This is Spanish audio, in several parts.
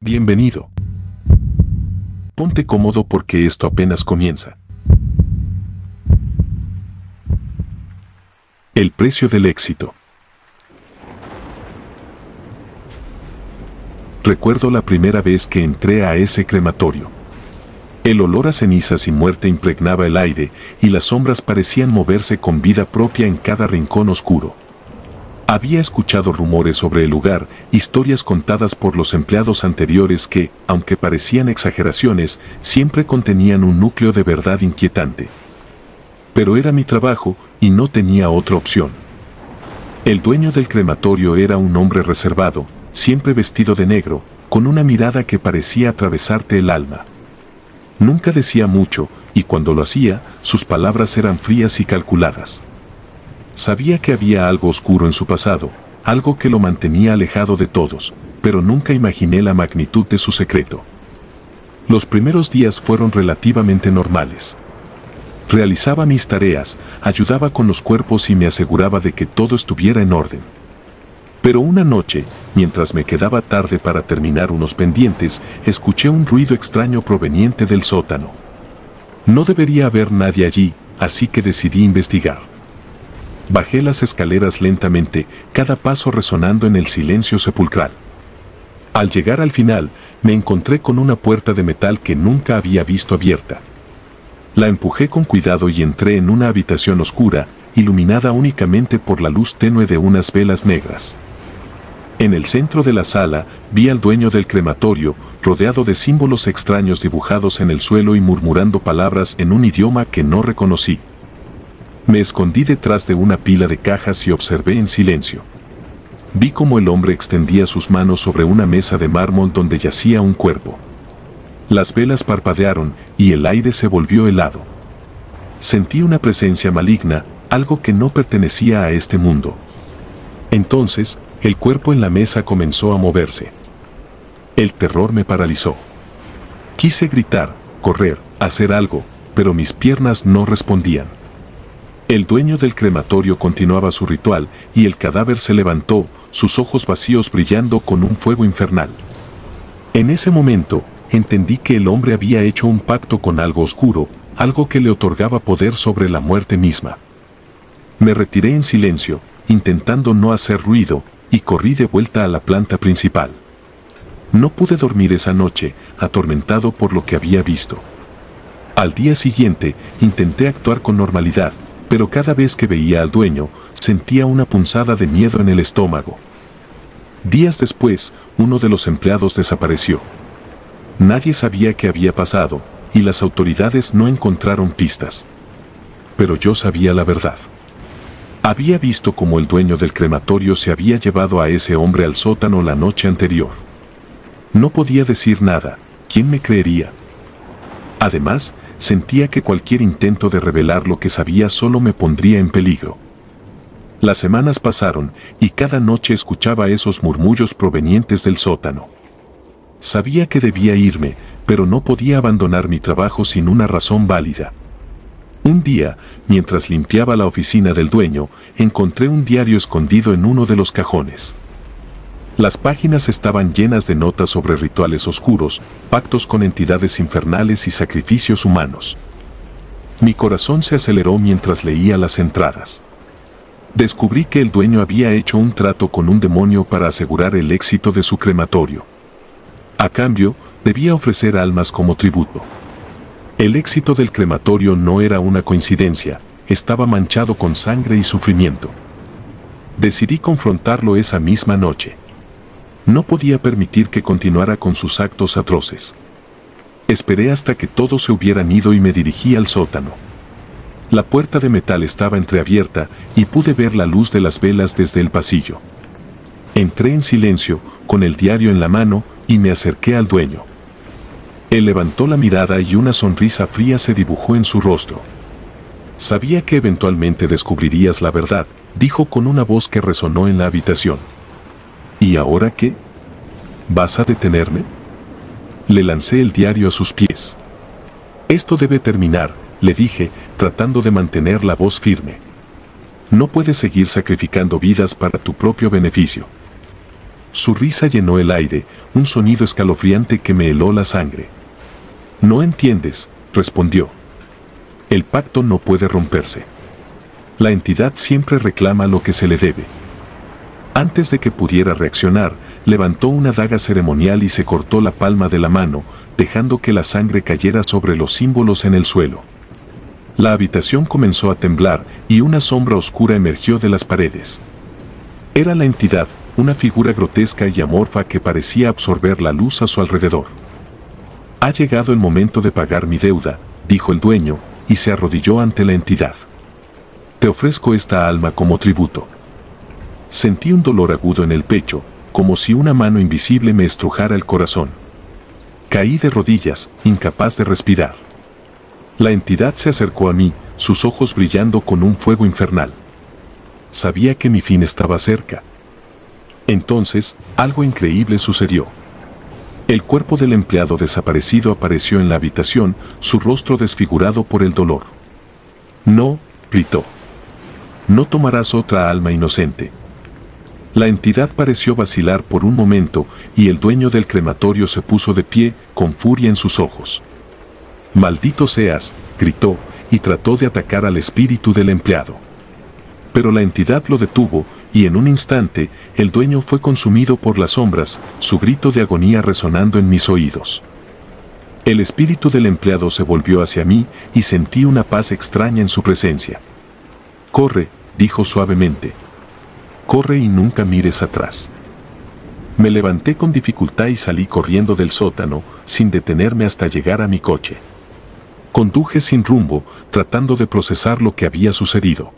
Bienvenido. Ponte cómodo porque esto apenas comienza. El precio del éxito. Recuerdo la primera vez que entré a ese crematorio. El olor a cenizas y muerte impregnaba el aire y las sombras parecían moverse con vida propia en cada rincón oscuro. Había escuchado rumores sobre el lugar, historias contadas por los empleados anteriores que, aunque parecían exageraciones, siempre contenían un núcleo de verdad inquietante. Pero era mi trabajo y no tenía otra opción. El dueño del crematorio era un hombre reservado, siempre vestido de negro, con una mirada que parecía atravesarte el alma. Nunca decía mucho, y cuando lo hacía, sus palabras eran frías y calculadas. Sabía que había algo oscuro en su pasado, algo que lo mantenía alejado de todos, pero nunca imaginé la magnitud de su secreto. Los primeros días fueron relativamente normales. Realizaba mis tareas, ayudaba con los cuerpos y me aseguraba de que todo estuviera en orden. Pero una noche, mientras me quedaba tarde para terminar unos pendientes, escuché un ruido extraño proveniente del sótano. No debería haber nadie allí, así que decidí investigar. Bajé las escaleras lentamente, cada paso resonando en el silencio sepulcral. Al llegar al final, me encontré con una puerta de metal que nunca había visto abierta. La empujé con cuidado y entré en una habitación oscura, iluminada únicamente por la luz tenue de unas velas negras. En el centro de la sala, vi al dueño del crematorio, rodeado de símbolos extraños dibujados en el suelo y murmurando palabras en un idioma que no reconocí. Me escondí detrás de una pila de cajas y observé en silencio. Vi cómo el hombre extendía sus manos sobre una mesa de mármol donde yacía un cuerpo. Las velas parpadearon y el aire se volvió helado. Sentí una presencia maligna, algo que no pertenecía a este mundo. Entonces, el cuerpo en la mesa comenzó a moverse. El terror me paralizó. Quise gritar, correr, hacer algo, pero mis piernas no respondían. El dueño del crematorio continuaba su ritual y el cadáver se levantó, sus ojos vacíos brillando con un fuego infernal. En ese momento, entendí que el hombre había hecho un pacto con algo oscuro, algo que le otorgaba poder sobre la muerte misma. Me retiré en silencio, intentando no hacer ruido, y corrí de vuelta a la planta principal. No pude dormir esa noche, atormentado por lo que había visto. Al día siguiente, intenté actuar con normalidad, pero cada vez que veía al dueño, sentía una punzada de miedo en el estómago. Días después, uno de los empleados desapareció. Nadie sabía qué había pasado, y las autoridades no encontraron pistas. Pero yo sabía la verdad. Había visto cómo el dueño del crematorio se había llevado a ese hombre al sótano la noche anterior. No podía decir nada, ¿quién me creería? Además, sentía que cualquier intento de revelar lo que sabía solo me pondría en peligro. Las semanas pasaron y cada noche escuchaba esos murmullos provenientes del sótano. Sabía que debía irme, pero no podía abandonar mi trabajo sin una razón válida. Un día, mientras limpiaba la oficina del dueño, encontré un diario escondido en uno de los cajones. Las páginas estaban llenas de notas sobre rituales oscuros, pactos con entidades infernales y sacrificios humanos. Mi corazón se aceleró mientras leía las entradas. Descubrí que el dueño había hecho un trato con un demonio para asegurar el éxito de su crematorio. A cambio, debía ofrecer almas como tributo. El éxito del crematorio no era una coincidencia, estaba manchado con sangre y sufrimiento. Decidí confrontarlo esa misma noche. No podía permitir que continuara con sus actos atroces. Esperé hasta que todos se hubieran ido y me dirigí al sótano. La puerta de metal estaba entreabierta y pude ver la luz de las velas desde el pasillo. Entré en silencio, con el diario en la mano, y me acerqué al dueño. Él levantó la mirada y una sonrisa fría se dibujó en su rostro. Sabía que eventualmente descubrirías la verdad, dijo con una voz que resonó en la habitación. ¿Y ahora qué? ¿Vas a detenerme? Le lancé el diario a sus pies. Esto debe terminar, le dije, tratando de mantener la voz firme. No puedes seguir sacrificando vidas para tu propio beneficio. Su risa llenó el aire, un sonido escalofriante que me heló la sangre. «No entiendes», respondió. «El pacto no puede romperse. La entidad siempre reclama lo que se le debe». Antes de que pudiera reaccionar, levantó una daga ceremonial y se cortó la palma de la mano, dejando que la sangre cayera sobre los símbolos en el suelo. La habitación comenzó a temblar y una sombra oscura emergió de las paredes. Era la entidad, una figura grotesca y amorfa que parecía absorber la luz a su alrededor. «Ha llegado el momento de pagar mi deuda», dijo el dueño, y se arrodilló ante la entidad. «Te ofrezco esta alma como tributo». Sentí un dolor agudo en el pecho, como si una mano invisible me estrujara el corazón. Caí de rodillas, incapaz de respirar. La entidad se acercó a mí, sus ojos brillando con un fuego infernal. Sabía que mi fin estaba cerca. Entonces, algo increíble sucedió. El cuerpo del empleado desaparecido apareció en la habitación, su rostro desfigurado por el dolor. «No», gritó. «No tomarás otra alma inocente». La entidad pareció vacilar por un momento y el dueño del crematorio se puso de pie, con furia en sus ojos. «Maldito seas», gritó, y trató de atacar al espíritu del empleado. Pero la entidad lo detuvo, y en un instante, el dueño fue consumido por las sombras, su grito de agonía resonando en mis oídos. El espíritu del empleado se volvió hacia mí y sentí una paz extraña en su presencia. «Corre», dijo suavemente. «Corre y nunca mires atrás». Me levanté con dificultad y salí corriendo del sótano, sin detenerme hasta llegar a mi coche. Conduje sin rumbo, tratando de procesar lo que había sucedido.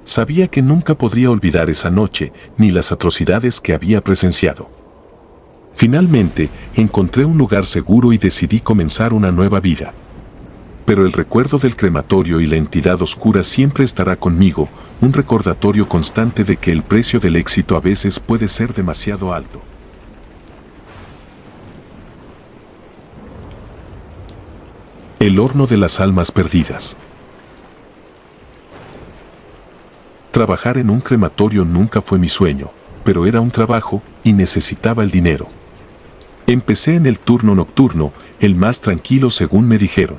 Sabía que nunca podría olvidar esa noche, ni las atrocidades que había presenciado. Finalmente, encontré un lugar seguro y decidí comenzar una nueva vida. Pero el recuerdo del crematorio y la entidad oscura siempre estará conmigo, un recordatorio constante de que el precio del éxito a veces puede ser demasiado alto. El horno de las almas perdidas. Trabajar en un crematorio nunca fue mi sueño, pero era un trabajo y necesitaba el dinero. Empecé en el turno nocturno, el más tranquilo según me dijeron.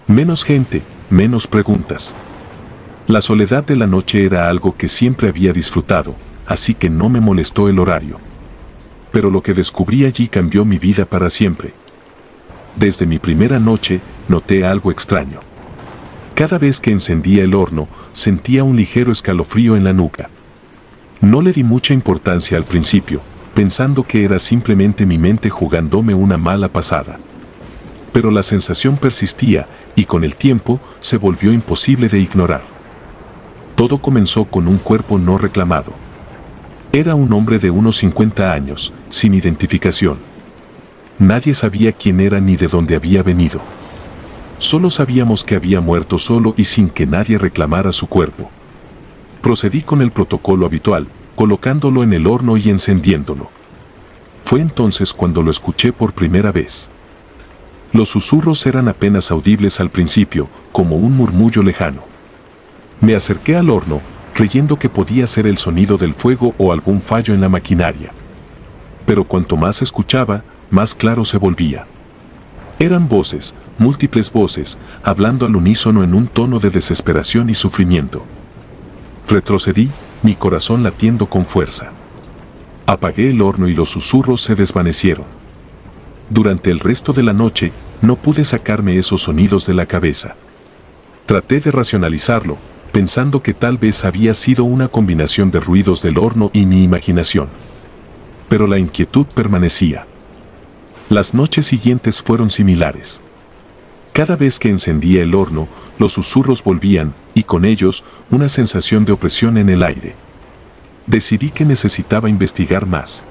Menos gente, menos preguntas. La soledad de la noche era algo que siempre había disfrutado, así que no me molestó el horario. Pero lo que descubrí allí cambió mi vida para siempre. Desde mi primera noche, noté algo extraño. Cada vez que encendía el horno, sentía un ligero escalofrío en la nuca. No le di mucha importancia al principio, pensando que era simplemente mi mente jugándome una mala pasada. Pero la sensación persistía, y con el tiempo, se volvió imposible de ignorar. Todo comenzó con un cuerpo no reclamado. Era un hombre de unos 50 años, sin identificación. Nadie sabía quién era ni de dónde había venido. Solo sabíamos que había muerto solo y sin que nadie reclamara su cuerpo. Procedí con el protocolo habitual, colocándolo en el horno y encendiéndolo. Fue entonces cuando lo escuché por primera vez. Los susurros eran apenas audibles al principio, como un murmullo lejano. Me acerqué al horno, creyendo que podía ser el sonido del fuego o algún fallo en la maquinaria. Pero cuanto más escuchaba, más claro se volvía. Eran voces, múltiples voces, hablando al unísono en un tono de desesperación y sufrimiento. Retrocedí, mi corazón latiendo con fuerza. Apagué el horno y los susurros se desvanecieron. Durante el resto de la noche, no pude sacarme esos sonidos de la cabeza. Traté de racionalizarlo, pensando que tal vez había sido una combinación de ruidos del horno y mi imaginación. Pero la inquietud permanecía. Las noches siguientes fueron similares. Cada vez que encendía el horno, los susurros volvían, y con ellos, una sensación de opresión en el aire. Decidí que necesitaba investigar más.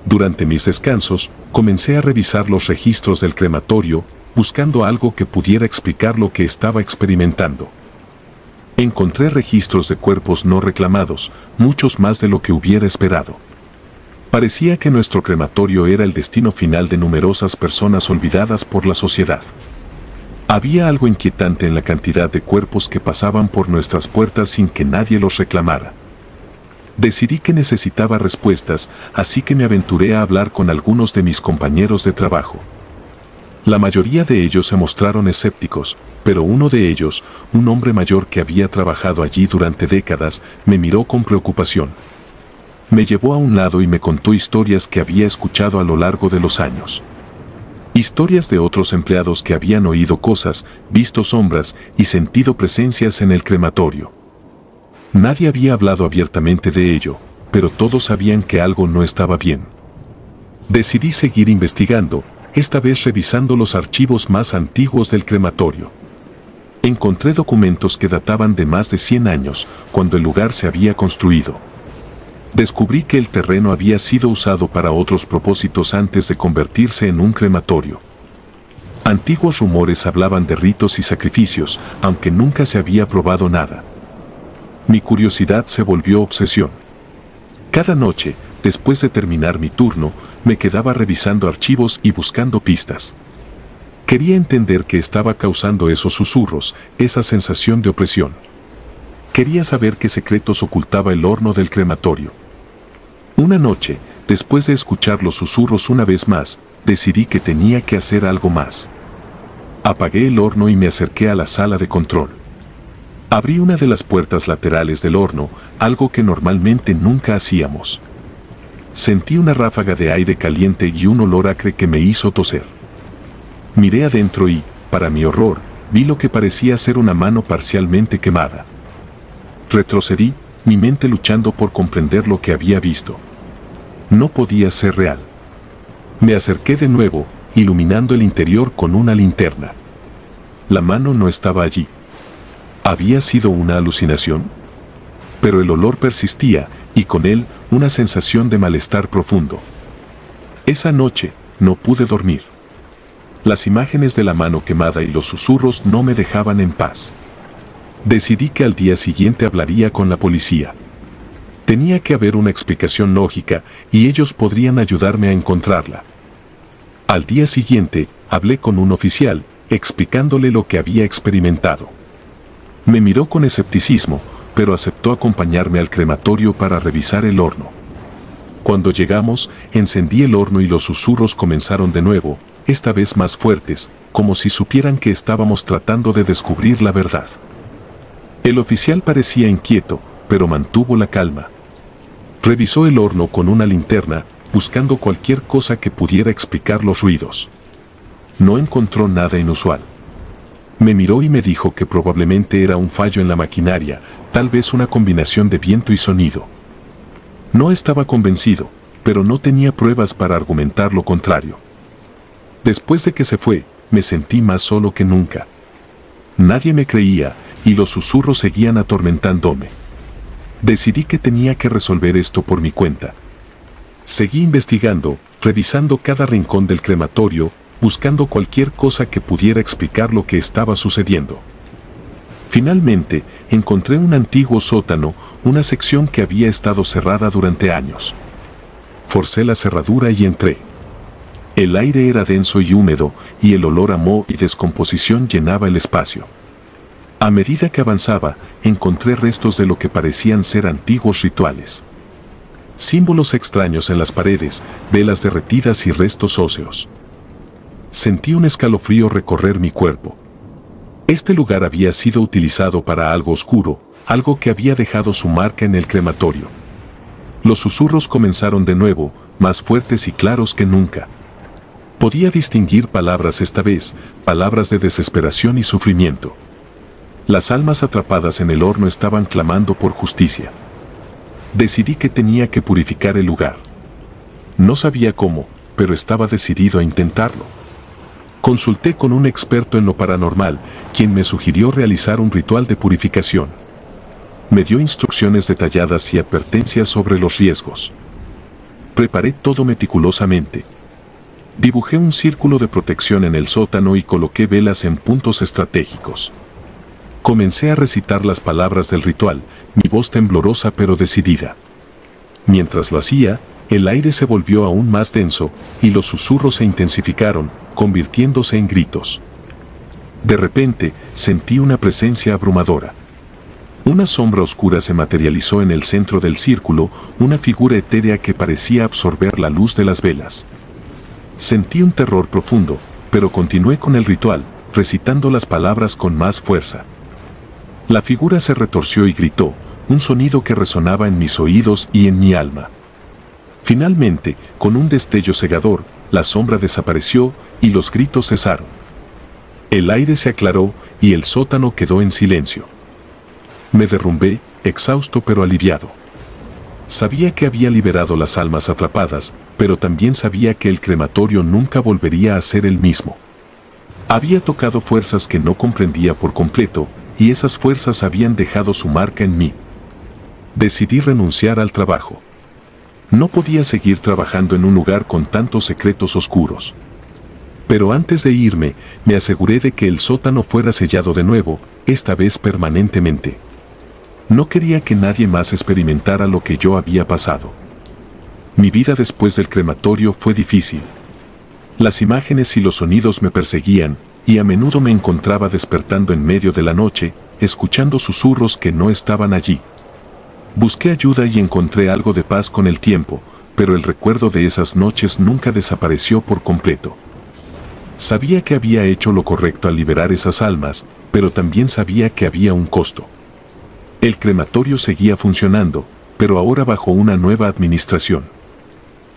Durante mis descansos, comencé a revisar los registros del crematorio, buscando algo que pudiera explicar lo que estaba experimentando. Encontré registros de cuerpos no reclamados, muchos más de lo que hubiera esperado. Parecía que nuestro crematorio era el destino final de numerosas personas olvidadas por la sociedad. Había algo inquietante en la cantidad de cuerpos que pasaban por nuestras puertas sin que nadie los reclamara. Decidí que necesitaba respuestas, así que me aventuré a hablar con algunos de mis compañeros de trabajo. La mayoría de ellos se mostraron escépticos, pero uno de ellos, un hombre mayor que había trabajado allí durante décadas, me miró con preocupación. Me llevó a un lado y me contó historias que había escuchado a lo largo de los años. Historias de otros empleados que habían oído cosas, visto sombras y sentido presencias en el crematorio. Nadie había hablado abiertamente de ello, pero todos sabían que algo no estaba bien. Decidí seguir investigando, esta vez revisando los archivos más antiguos del crematorio. Encontré documentos que databan de más de 100 años, cuando el lugar se había construido. Descubrí que el terreno había sido usado para otros propósitos antes de convertirse en un crematorio. Antiguos rumores hablaban de ritos y sacrificios, aunque nunca se había probado nada. Mi curiosidad se volvió obsesión. Cada noche, después de terminar mi turno, me quedaba revisando archivos y buscando pistas. Quería entender qué estaba causando esos susurros, esa sensación de opresión. Quería saber qué secretos ocultaba el horno del crematorio. Una noche, después de escuchar los susurros una vez más, decidí que tenía que hacer algo más. Apagué el horno y me acerqué a la sala de control. Abrí una de las puertas laterales del horno, algo que normalmente nunca hacíamos. Sentí una ráfaga de aire caliente y un olor acre que me hizo toser. Miré adentro y, para mi horror, vi lo que parecía ser una mano parcialmente quemada. Retrocedí, mi mente luchando por comprender lo que había visto. No podía ser real. Me acerqué de nuevo, iluminando el interior con una linterna. La mano no estaba allí. ¿Había sido una alucinación? Pero el olor persistía, y con él, una sensación de malestar profundo. Esa noche, no pude dormir. Las imágenes de la mano quemada y los susurros no me dejaban en paz. Decidí que al día siguiente hablaría con la policía. Tenía que haber una explicación lógica, y ellos podrían ayudarme a encontrarla. Al día siguiente, hablé con un oficial, explicándole lo que había experimentado. Me miró con escepticismo, pero aceptó acompañarme al crematorio para revisar el horno. Cuando llegamos, encendí el horno y los susurros comenzaron de nuevo, esta vez más fuertes, como si supieran que estábamos tratando de descubrir la verdad. El oficial parecía inquieto, pero mantuvo la calma. Revisó el horno con una linterna, buscando cualquier cosa que pudiera explicar los ruidos. No encontró nada inusual. Me miró y me dijo que probablemente era un fallo en la maquinaria, tal vez una combinación de viento y sonido. No estaba convencido, pero no tenía pruebas para argumentar lo contrario. Después de que se fue, me sentí más solo que nunca. Nadie me creía, y los susurros seguían atormentándome. Decidí que tenía que resolver esto por mi cuenta. Seguí investigando, revisando cada rincón del crematorio, buscando cualquier cosa que pudiera explicar lo que estaba sucediendo. Finalmente, encontré un antiguo sótano, una sección que había estado cerrada durante años. Forcé la cerradura y entré. El aire era denso y húmedo, y el olor a moho y descomposición llenaba el espacio. A medida que avanzaba, encontré restos de lo que parecían ser antiguos rituales. Símbolos extraños en las paredes, velas derretidas y restos óseos. Sentí un escalofrío recorrer mi cuerpo. Este lugar había sido utilizado para algo oscuro, algo que había dejado su marca en el crematorio. Los susurros comenzaron de nuevo, más fuertes y claros que nunca. Podía distinguir palabras esta vez, palabras de desesperación y sufrimiento. Las almas atrapadas en el horno estaban clamando por justicia. Decidí que tenía que purificar el lugar. No sabía cómo, pero estaba decidido a intentarlo. Consulté con un experto en lo paranormal, quien me sugirió realizar un ritual de purificación. Me dio instrucciones detalladas y advertencias sobre los riesgos. Preparé todo meticulosamente. Dibujé un círculo de protección en el sótano y coloqué velas en puntos estratégicos. Comencé a recitar las palabras del ritual, mi voz temblorosa pero decidida. Mientras lo hacía, el aire se volvió aún más denso, y los susurros se intensificaron, convirtiéndose en gritos. De repente, sentí una presencia abrumadora. Una sombra oscura se materializó en el centro del círculo, una figura etérea que parecía absorber la luz de las velas. Sentí un terror profundo, pero continué con el ritual, recitando las palabras con más fuerza. La figura se retorció y gritó, un sonido que resonaba en mis oídos y en mi alma. Finalmente, con un destello cegador, la sombra desapareció y los gritos cesaron. El aire se aclaró y el sótano quedó en silencio. Me derrumbé, exhausto pero aliviado. Sabía que había liberado las almas atrapadas, pero también sabía que el crematorio nunca volvería a ser el mismo. Había tocado fuerzas que no comprendía por completo, y esas fuerzas habían dejado su marca en mí. Decidí renunciar al trabajo. No podía seguir trabajando en un lugar con tantos secretos oscuros. Pero antes de irme, me aseguré de que el sótano fuera sellado de nuevo, esta vez permanentemente. No quería que nadie más experimentara lo que yo había pasado. Mi vida después del crematorio fue difícil. Las imágenes y los sonidos me perseguían, y a menudo me encontraba despertando en medio de la noche, escuchando susurros que no estaban allí. Busqué ayuda y encontré algo de paz con el tiempo, pero el recuerdo de esas noches nunca desapareció por completo. Sabía que había hecho lo correcto al liberar esas almas, pero también sabía que había un costo. El crematorio seguía funcionando, pero ahora bajo una nueva administración.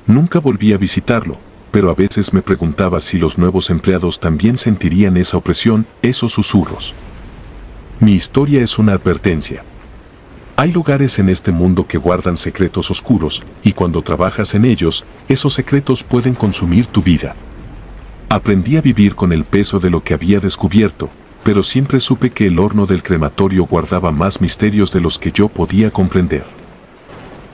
Nunca volví a visitarlo, pero a veces me preguntaba si los nuevos empleados también sentirían esa opresión, esos susurros. Mi historia es una advertencia. Hay lugares en este mundo que guardan secretos oscuros, y cuando trabajas en ellos, esos secretos pueden consumir tu vida. Aprendí a vivir con el peso de lo que había descubierto, pero siempre supe que el horno del crematorio guardaba más misterios de los que yo podía comprender.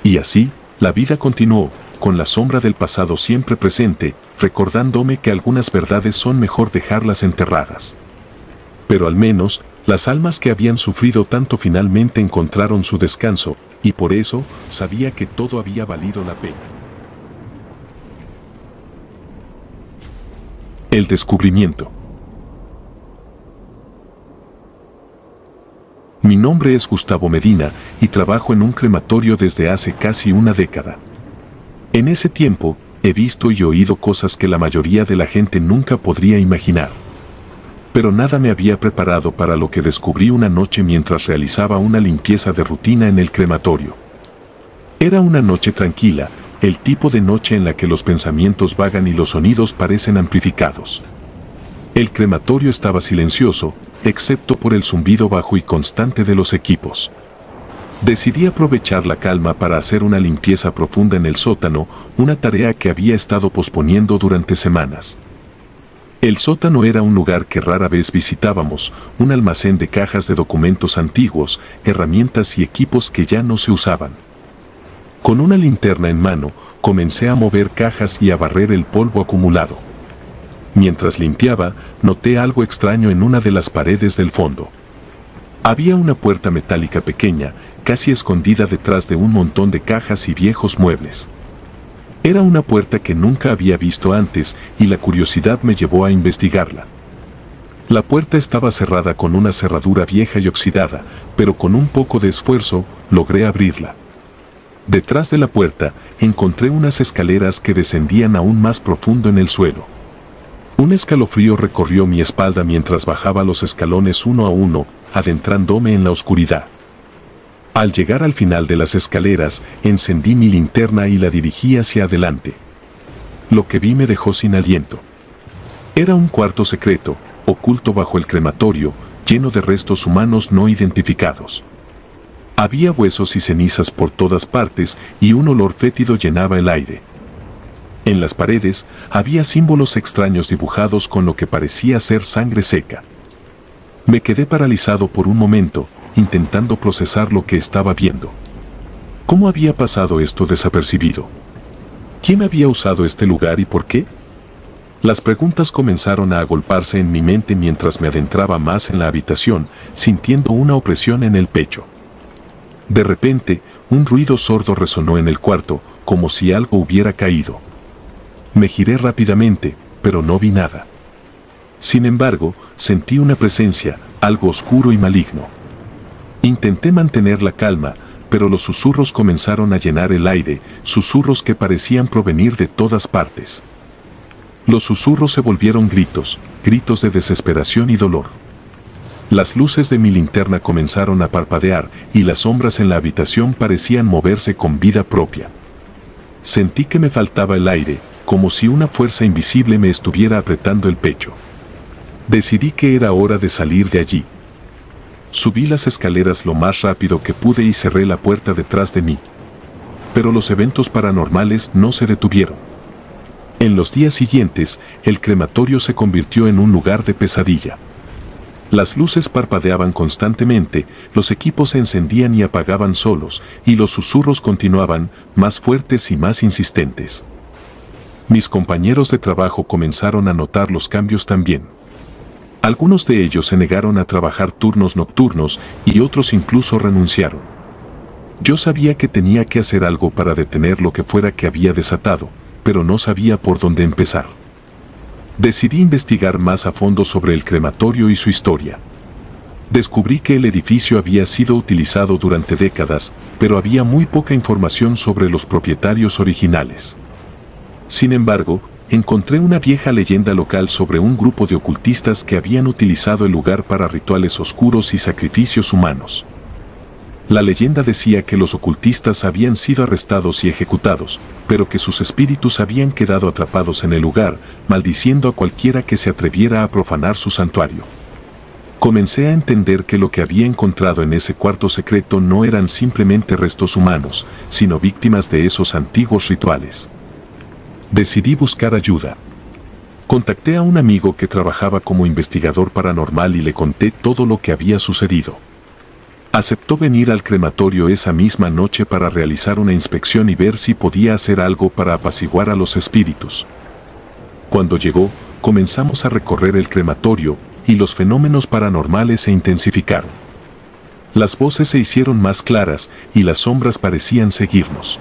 Y así, la vida continuó, con la sombra del pasado siempre presente, recordándome que algunas verdades son mejor dejarlas enterradas. Pero al menos, las almas que habían sufrido tanto finalmente encontraron su descanso, y por eso, sabía que todo había valido la pena. El descubrimiento. Mi nombre es Gustavo Medina y trabajo en un crematorio desde hace casi una década. En ese tiempo, he visto y oído cosas que la mayoría de la gente nunca podría imaginar. Pero nada me había preparado para lo que descubrí una noche mientras realizaba una limpieza de rutina en el crematorio. Era una noche tranquila, el tipo de noche en la que los pensamientos vagan y los sonidos parecen amplificados. El crematorio estaba silencioso, excepto por el zumbido bajo y constante de los equipos. Decidí aprovechar la calma para hacer una limpieza profunda en el sótano, una tarea que había estado posponiendo durante semanas. El sótano era un lugar que rara vez visitábamos, un almacén de cajas de documentos antiguos, herramientas y equipos que ya no se usaban. Con una linterna en mano, comencé a mover cajas y a barrer el polvo acumulado. Mientras limpiaba, noté algo extraño en una de las paredes del fondo. Había una puerta metálica pequeña, casi escondida detrás de un montón de cajas y viejos muebles. Era una puerta que nunca había visto antes y la curiosidad me llevó a investigarla. La puerta estaba cerrada con una cerradura vieja y oxidada, pero con un poco de esfuerzo logré abrirla. Detrás de la puerta encontré unas escaleras que descendían aún más profundo en el suelo. Un escalofrío recorrió mi espalda mientras bajaba los escalones uno a uno, adentrándome en la oscuridad. Al llegar al final de las escaleras, encendí mi linterna y la dirigí hacia adelante. Lo que vi me dejó sin aliento. Era un cuarto secreto, oculto bajo el crematorio, lleno de restos humanos no identificados. Había huesos y cenizas por todas partes y un olor fétido llenaba el aire. En las paredes había símbolos extraños dibujados con lo que parecía ser sangre seca. Me quedé paralizado por un momento, intentando procesar lo que estaba viendo. ¿Cómo había pasado esto desapercibido? ¿Quién había usado este lugar y por qué? Las preguntas comenzaron a agolparse en mi mente mientras me adentraba más en la habitación, sintiendo una opresión en el pecho. De repente, un ruido sordo resonó en el cuarto, como si algo hubiera caído. Me giré rápidamente, pero no vi nada. Sin embargo, sentí una presencia, algo oscuro y maligno. Intenté mantener la calma, pero los susurros comenzaron a llenar el aire, susurros que parecían provenir de todas partes. Los susurros se volvieron gritos, gritos de desesperación y dolor. Las luces de mi linterna comenzaron a parpadear y las sombras en la habitación parecían moverse con vida propia. Sentí que me faltaba el aire, como si una fuerza invisible me estuviera apretando el pecho. Decidí que era hora de salir de allí. Subí las escaleras lo más rápido que pude y cerré la puerta detrás de mí. Pero los eventos paranormales no se detuvieron. En los días siguientes, el crematorio se convirtió en un lugar de pesadilla. Las luces parpadeaban constantemente, los equipos se encendían y apagaban solos, y los susurros continuaban, más fuertes y más insistentes. Mis compañeros de trabajo comenzaron a notar los cambios también. Algunos de ellos se negaron a trabajar turnos nocturnos y otros incluso renunciaron. Yo sabía que tenía que hacer algo para detener lo que fuera que había desatado, pero no sabía por dónde empezar. Decidí investigar más a fondo sobre el crematorio y su historia. Descubrí que el edificio había sido utilizado durante décadas, pero había muy poca información sobre los propietarios originales. Sin embargo, encontré una vieja leyenda local sobre un grupo de ocultistas que habían utilizado el lugar para rituales oscuros y sacrificios humanos. La leyenda decía que los ocultistas habían sido arrestados y ejecutados, pero que sus espíritus habían quedado atrapados en el lugar, maldiciendo a cualquiera que se atreviera a profanar su santuario. Comencé a entender que lo que había encontrado en ese cuarto secreto no eran simplemente restos humanos, sino víctimas de esos antiguos rituales. Decidí buscar ayuda. Contacté a un amigo que trabajaba como investigador paranormal y le conté todo lo que había sucedido. Aceptó venir al crematorio esa misma noche para realizar una inspección y ver si podía hacer algo para apaciguar a los espíritus. Cuando llegó, comenzamos a recorrer el crematorio y los fenómenos paranormales se intensificaron. Las voces se hicieron más claras y las sombras parecían seguirnos.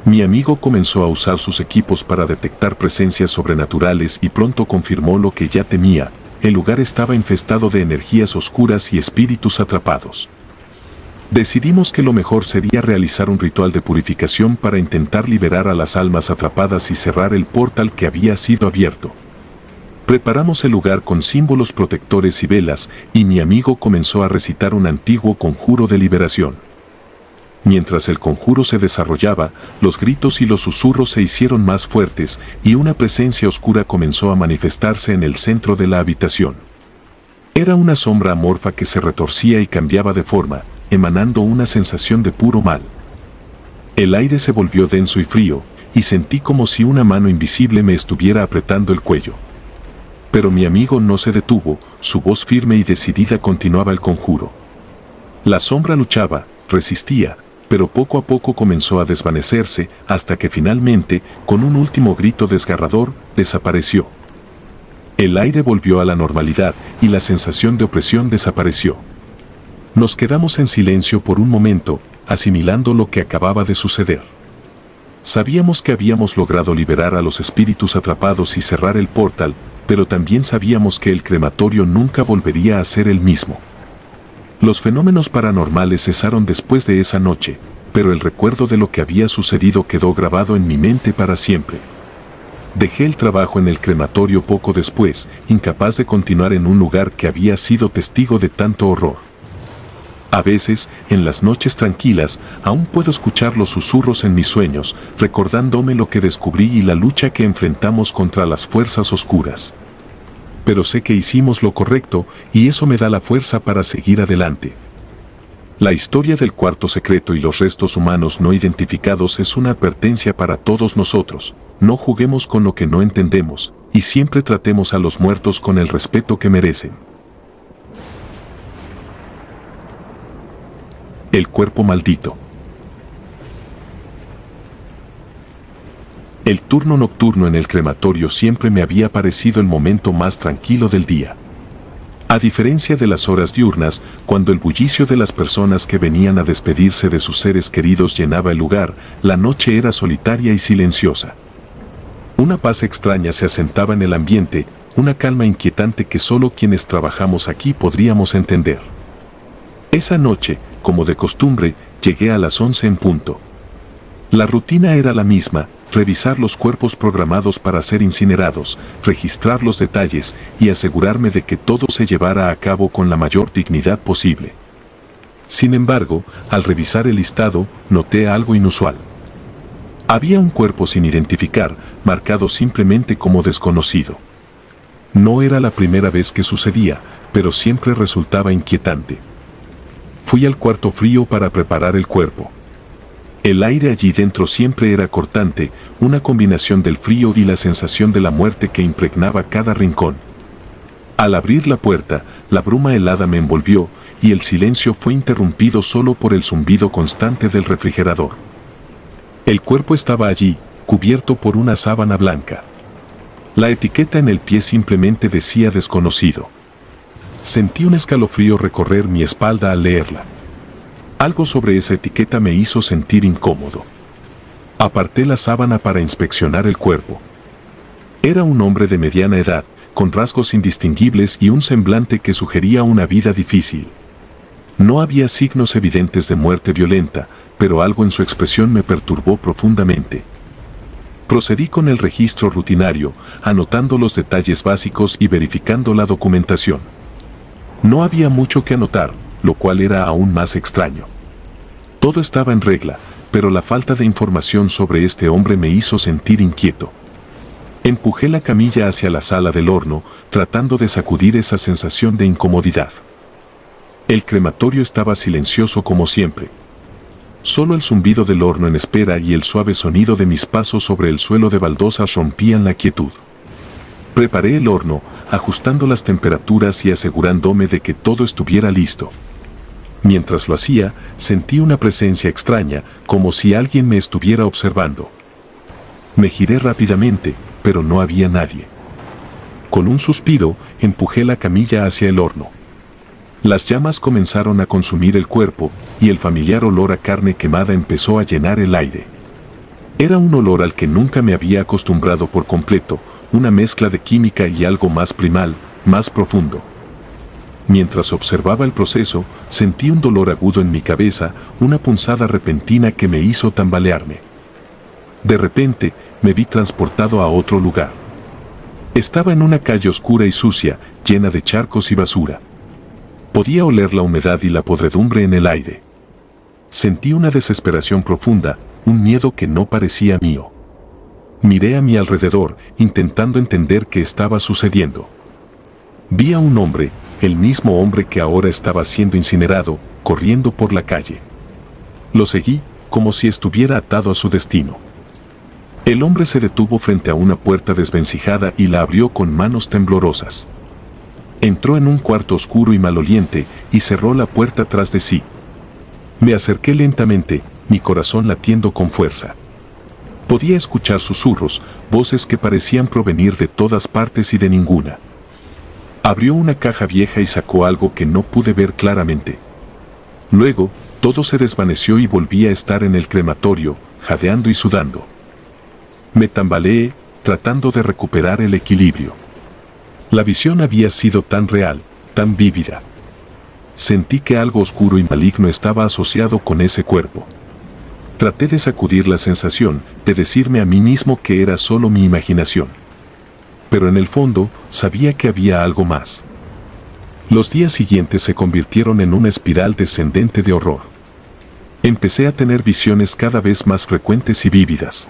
Mi amigo comenzó a usar sus equipos para detectar presencias sobrenaturales y pronto confirmó lo que ya temía. El lugar estaba infestado de energías oscuras y espíritus atrapados. Decidimos que lo mejor sería realizar un ritual de purificación para intentar liberar a las almas atrapadas y cerrar el portal que había sido abierto. Preparamos el lugar con símbolos protectores y velas, y mi amigo comenzó a recitar un antiguo conjuro de liberación. Mientras el conjuro se desarrollaba, los gritos y los susurros se hicieron más fuertes y una presencia oscura comenzó a manifestarse en el centro de la habitación. Era una sombra amorfa que se retorcía y cambiaba de forma, emanando una sensación de puro mal. El aire se volvió denso y frío, y sentí como si una mano invisible me estuviera apretando el cuello. Pero mi amigo no se detuvo, su voz firme y decidida continuaba el conjuro. La sombra luchaba, resistía, pero poco a poco comenzó a desvanecerse hasta que finalmente, con un último grito desgarrador, desapareció. El aire volvió a la normalidad y la sensación de opresión desapareció. Nos quedamos en silencio por un momento, asimilando lo que acababa de suceder. Sabíamos que habíamos logrado liberar a los espíritus atrapados y cerrar el portal, pero también sabíamos que el crematorio nunca volvería a ser el mismo. Los fenómenos paranormales cesaron después de esa noche, pero el recuerdo de lo que había sucedido quedó grabado en mi mente para siempre. Dejé el trabajo en el crematorio poco después, incapaz de continuar en un lugar que había sido testigo de tanto horror. A veces, en las noches tranquilas, aún puedo escuchar los susurros en mis sueños, recordándome lo que descubrí y la lucha que enfrentamos contra las fuerzas oscuras. Pero sé que hicimos lo correcto y eso me da la fuerza para seguir adelante. La historia del cuarto secreto y los restos humanos no identificados es una advertencia para todos nosotros. No juguemos con lo que no entendemos y siempre tratemos a los muertos con el respeto que merecen. El cuerpo maldito. El turno nocturno en el crematorio siempre me había parecido el momento más tranquilo del día. A diferencia de las horas diurnas, cuando el bullicio de las personas que venían a despedirse de sus seres queridos llenaba el lugar, la noche era solitaria y silenciosa. Una paz extraña se asentaba en el ambiente, una calma inquietante que solo quienes trabajamos aquí podríamos entender. Esa noche, como de costumbre, llegué a las 11 en punto. La rutina era la misma: revisar los cuerpos programados para ser incinerados, registrar los detalles y asegurarme de que todo se llevara a cabo con la mayor dignidad posible. Sin embargo, al revisar el listado, noté algo inusual. Había un cuerpo sin identificar, marcado simplemente como desconocido. No era la primera vez que sucedía, pero siempre resultaba inquietante. Fui al cuarto frío para preparar el cuerpo. El aire allí dentro siempre era cortante, una combinación del frío y la sensación de la muerte que impregnaba cada rincón. Al abrir la puerta, la bruma helada me envolvió y el silencio fue interrumpido solo por el zumbido constante del refrigerador. El cuerpo estaba allí, cubierto por una sábana blanca. La etiqueta en el pie simplemente decía desconocido. Sentí un escalofrío recorrer mi espalda al leerla. Algo sobre esa etiqueta me hizo sentir incómodo. Aparté la sábana para inspeccionar el cuerpo. Era un hombre de mediana edad, con rasgos indistinguibles y un semblante que sugería una vida difícil. No había signos evidentes de muerte violenta, pero algo en su expresión me perturbó profundamente. Procedí con el registro rutinario, anotando los detalles básicos y verificando la documentación. No había mucho que anotar, lo cual era aún más extraño. Todo estaba en regla, pero la falta de información sobre este hombre me hizo sentir inquieto. Empujé la camilla hacia la sala del horno, tratando de sacudir esa sensación de incomodidad. El crematorio estaba silencioso como siempre. Solo el zumbido del horno en espera y el suave sonido de mis pasos sobre el suelo de baldosas rompían la quietud. Preparé el horno, ajustando las temperaturas y asegurándome de que todo estuviera listo. Mientras lo hacía, sentí una presencia extraña, como si alguien me estuviera observando. Me giré rápidamente, pero no había nadie. Con un suspiro, empujé la camilla hacia el horno. Las llamas comenzaron a consumir el cuerpo, y el familiar olor a carne quemada empezó a llenar el aire. Era un olor al que nunca me había acostumbrado por completo, una mezcla de química y algo más primal, más profundo. Mientras observaba el proceso, sentí un dolor agudo en mi cabeza, una punzada repentina que me hizo tambalearme. De repente, me vi transportado a otro lugar. Estaba en una calle oscura y sucia, llena de charcos y basura. Podía oler la humedad y la podredumbre en el aire. Sentí una desesperación profunda, un miedo que no parecía mío. Miré a mi alrededor, intentando entender qué estaba sucediendo. Vi a un hombre, el mismo hombre que ahora estaba siendo incinerado, corriendo por la calle. Lo seguí, como si estuviera atado a su destino. El hombre se detuvo frente a una puerta desvencijada y la abrió con manos temblorosas. Entró en un cuarto oscuro y maloliente y cerró la puerta tras de sí. Me acerqué lentamente, mi corazón latiendo con fuerza. Podía escuchar susurros, voces que parecían provenir de todas partes y de ninguna. Abrió una caja vieja y sacó algo que no pude ver claramente. Luego, todo se desvaneció y volví a estar en el crematorio, jadeando y sudando. Me tambaleé, tratando de recuperar el equilibrio. La visión había sido tan real, tan vívida. Sentí que algo oscuro y maligno estaba asociado con ese cuerpo. Traté de sacudir la sensación, de decirme a mí mismo que era solo mi imaginación. Pero en el fondo, sabía que había algo más. Los días siguientes se convirtieron en una espiral descendente de horror. Empecé a tener visiones cada vez más frecuentes y vívidas.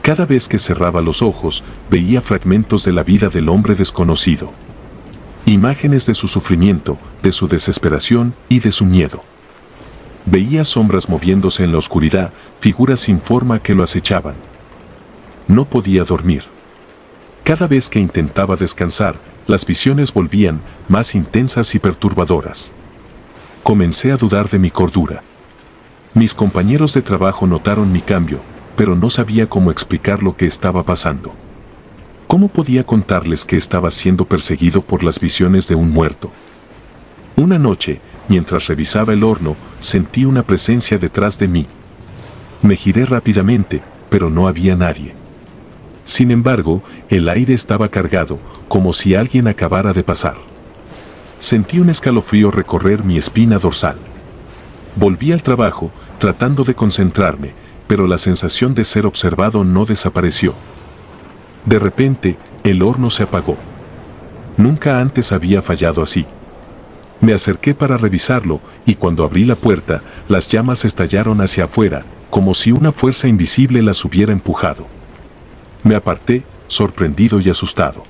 Cada vez que cerraba los ojos, veía fragmentos de la vida del hombre desconocido. Imágenes de su sufrimiento, de su desesperación y de su miedo. Veía sombras moviéndose en la oscuridad, figuras sin forma que lo acechaban. No podía dormir. Cada vez que intentaba descansar, las visiones volvían, más intensas y perturbadoras. Comencé a dudar de mi cordura. Mis compañeros de trabajo notaron mi cambio, pero no sabía cómo explicar lo que estaba pasando. ¿Cómo podía contarles que estaba siendo perseguido por las visiones de un muerto? Una noche, mientras revisaba el horno, sentí una presencia detrás de mí. Me giré rápidamente, pero no había nadie. Sin embargo, el aire estaba cargado, como si alguien acabara de pasar. Sentí un escalofrío recorrer mi espina dorsal. Volví al trabajo, tratando de concentrarme, pero la sensación de ser observado no desapareció. De repente, el horno se apagó. Nunca antes había fallado así. Me acerqué para revisarlo, y cuando abrí la puerta, las llamas estallaron hacia afuera, como si una fuerza invisible las hubiera empujado. Me aparté, sorprendido y asustado.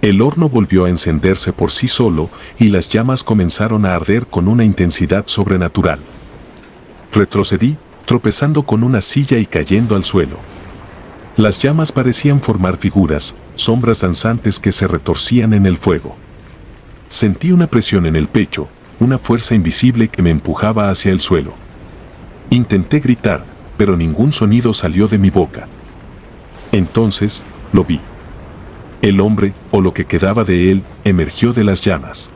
El horno volvió a encenderse por sí solo, y las llamas comenzaron a arder con una intensidad sobrenatural. Retrocedí, tropezando con una silla y cayendo al suelo. Las llamas parecían formar figuras, sombras danzantes que se retorcían en el fuego. Sentí una presión en el pecho, una fuerza invisible que me empujaba hacia el suelo. Intenté gritar, pero ningún sonido salió de mi boca. Entonces, lo vi. El hombre, o lo que quedaba de él, emergió de las llamas.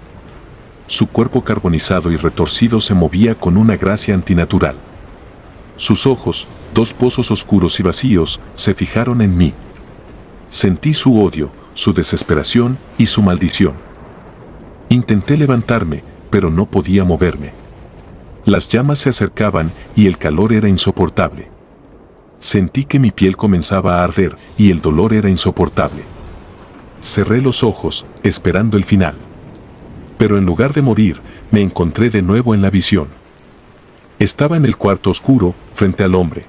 Su cuerpo carbonizado y retorcido se movía con una gracia antinatural. Sus ojos, dos pozos oscuros y vacíos, se fijaron en mí. Sentí su odio, su desesperación y su maldición. Intenté levantarme, pero no podía moverme. Las llamas se acercaban y el calor era insoportable. Sentí que mi piel comenzaba a arder y el dolor era insoportable. Cerré los ojos, esperando el final. Pero en lugar de morir, me encontré de nuevo en la visión. Estaba en el cuarto oscuro, frente al hombre.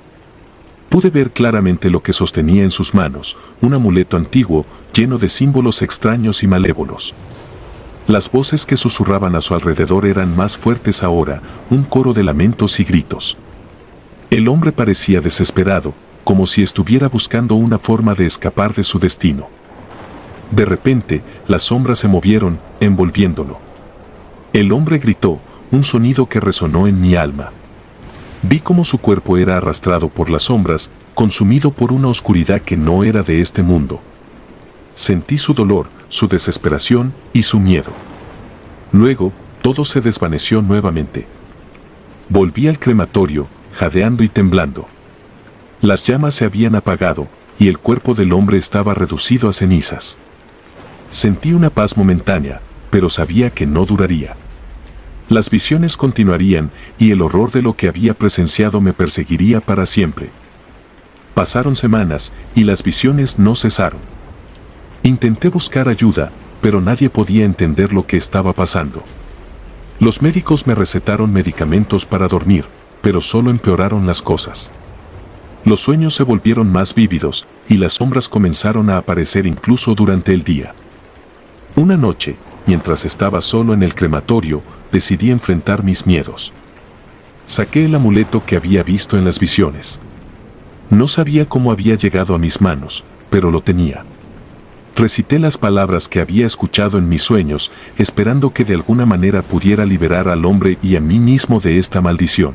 Pude ver claramente lo que sostenía en sus manos, un amuleto antiguo, lleno de símbolos extraños y malévolos. Las voces que susurraban a su alrededor eran más fuertes ahora, un coro de lamentos y gritos. El hombre parecía desesperado, como si estuviera buscando una forma de escapar de su destino. De repente, las sombras se movieron, envolviéndolo. El hombre gritó, un sonido que resonó en mi alma. Vi cómo su cuerpo era arrastrado por las sombras, consumido por una oscuridad que no era de este mundo. Sentí su dolor, su desesperación y su miedo. Luego, todo se desvaneció nuevamente. Volví al crematorio, jadeando y temblando. Las llamas se habían apagado, y el cuerpo del hombre estaba reducido a cenizas. Sentí una paz momentánea, pero sabía que no duraría. Las visiones continuarían, y el horror de lo que había presenciado me perseguiría para siempre. Pasaron semanas, y las visiones no cesaron. Intenté buscar ayuda, pero nadie podía entender lo que estaba pasando. Los médicos me recetaron medicamentos para dormir, pero solo empeoraron las cosas. Los sueños se volvieron más vívidos, y las sombras comenzaron a aparecer incluso durante el día. Una noche, mientras estaba solo en el crematorio, decidí enfrentar mis miedos. Saqué el amuleto que había visto en las visiones. No sabía cómo había llegado a mis manos, pero lo tenía. Recité las palabras que había escuchado en mis sueños, esperando que de alguna manera pudiera liberar al hombre y a mí mismo de esta maldición.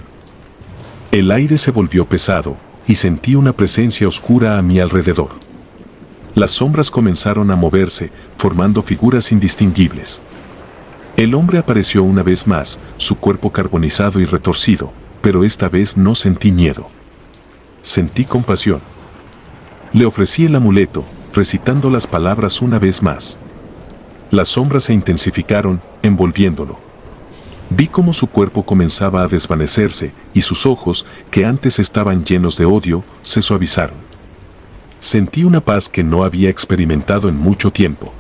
El aire se volvió pesado, y sentí una presencia oscura a mi alrededor. Las sombras comenzaron a moverse, formando figuras indistinguibles. El hombre apareció una vez más, su cuerpo carbonizado y retorcido, pero esta vez no sentí miedo. Sentí compasión. Le ofrecí el amuleto, recitando las palabras una vez más. Las sombras se intensificaron, envolviéndolo. Vi cómo su cuerpo comenzaba a desvanecerse, y sus ojos, que antes estaban llenos de odio, se suavizaron. Sentí una paz que no había experimentado en mucho tiempo.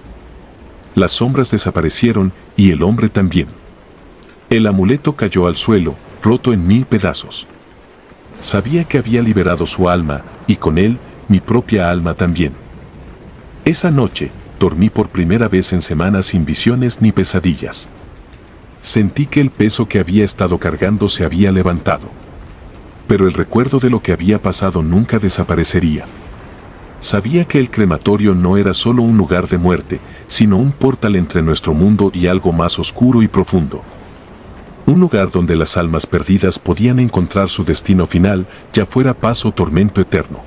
Las sombras desaparecieron, y el hombre también. El amuleto cayó al suelo, roto en 1000 pedazos. Sabía que había liberado su alma, y con él, mi propia alma también. Esa noche, dormí por primera vez en semanas sin visiones ni pesadillas. Sentí que el peso que había estado cargando se había levantado. Pero el recuerdo de lo que había pasado nunca desaparecería. Sabía que el crematorio no era solo un lugar de muerte, sino un portal entre nuestro mundo y algo más oscuro y profundo. Un lugar donde las almas perdidas podían encontrar su destino final, ya fuera paz o tormento eterno.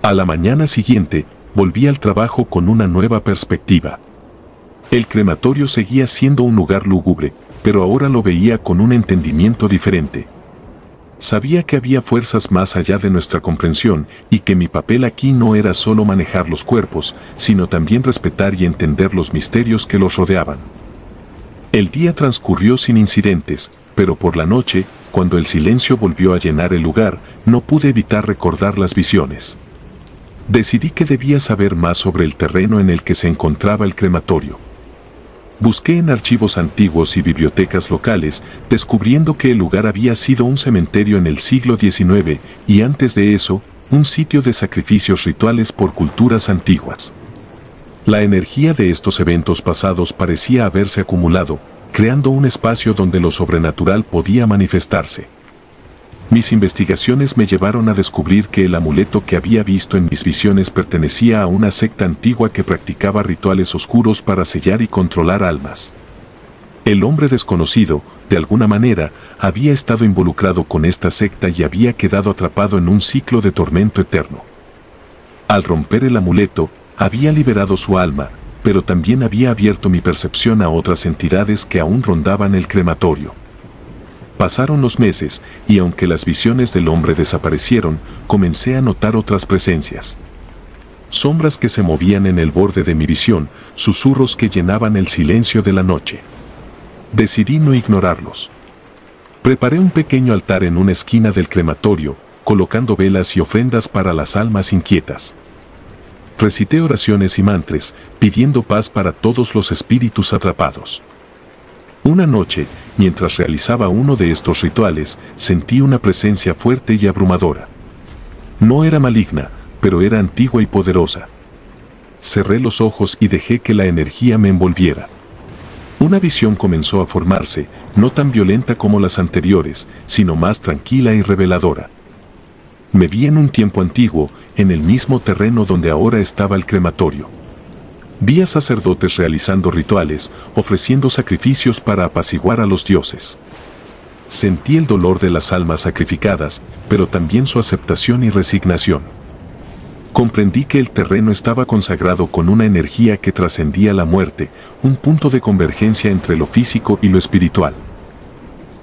A la mañana siguiente, volví al trabajo con una nueva perspectiva. El crematorio seguía siendo un lugar lúgubre, pero ahora lo veía con un entendimiento diferente. Sabía que había fuerzas más allá de nuestra comprensión y que mi papel aquí no era solo manejar los cuerpos, sino también respetar y entender los misterios que los rodeaban. El día transcurrió sin incidentes, pero por la noche, cuando el silencio volvió a llenar el lugar, no pude evitar recordar las visiones. Decidí que debía saber más sobre el terreno en el que se encontraba el crematorio. Busqué en archivos antiguos y bibliotecas locales, descubriendo que el lugar había sido un cementerio en el siglo XIX y antes de eso, un sitio de sacrificios rituales por culturas antiguas. La energía de estos eventos pasados parecía haberse acumulado, creando un espacio donde lo sobrenatural podía manifestarse. Mis investigaciones me llevaron a descubrir que el amuleto que había visto en mis visiones pertenecía a una secta antigua que practicaba rituales oscuros para sellar y controlar almas. El hombre desconocido, de alguna manera, había estado involucrado con esta secta y había quedado atrapado en un ciclo de tormento eterno. Al romper el amuleto, había liberado su alma, pero también había abierto mi percepción a otras entidades que aún rondaban el crematorio. Pasaron los meses, y aunque las visiones del hombre desaparecieron, comencé a notar otras presencias. Sombras que se movían en el borde de mi visión, susurros que llenaban el silencio de la noche. Decidí no ignorarlos. Preparé un pequeño altar en una esquina del crematorio, colocando velas y ofrendas para las almas inquietas. Recité oraciones y mantras, pidiendo paz para todos los espíritus atrapados. Una noche, mientras realizaba uno de estos rituales, sentí una presencia fuerte y abrumadora. No era maligna, pero era antigua y poderosa. Cerré los ojos y dejé que la energía me envolviera. Una visión comenzó a formarse, no tan violenta como las anteriores, sino más tranquila y reveladora. Me vi en un tiempo antiguo, en el mismo terreno donde ahora estaba el crematorio. Vi a sacerdotes realizando rituales, ofreciendo sacrificios para apaciguar a los dioses. Sentí el dolor de las almas sacrificadas, pero también su aceptación y resignación. Comprendí que el terreno estaba consagrado con una energía que trascendía la muerte, un punto de convergencia entre lo físico y lo espiritual.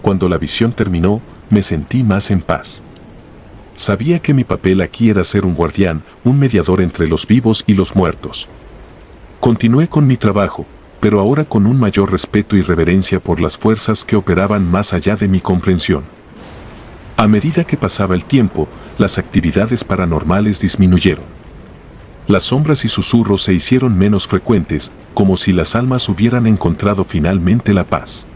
Cuando la visión terminó, me sentí más en paz. Sabía que mi papel aquí era ser un guardián, un mediador entre los vivos y los muertos. Continué con mi trabajo, pero ahora con un mayor respeto y reverencia por las fuerzas que operaban más allá de mi comprensión. A medida que pasaba el tiempo, las actividades paranormales disminuyeron. Las sombras y susurros se hicieron menos frecuentes, como si las almas hubieran encontrado finalmente la paz.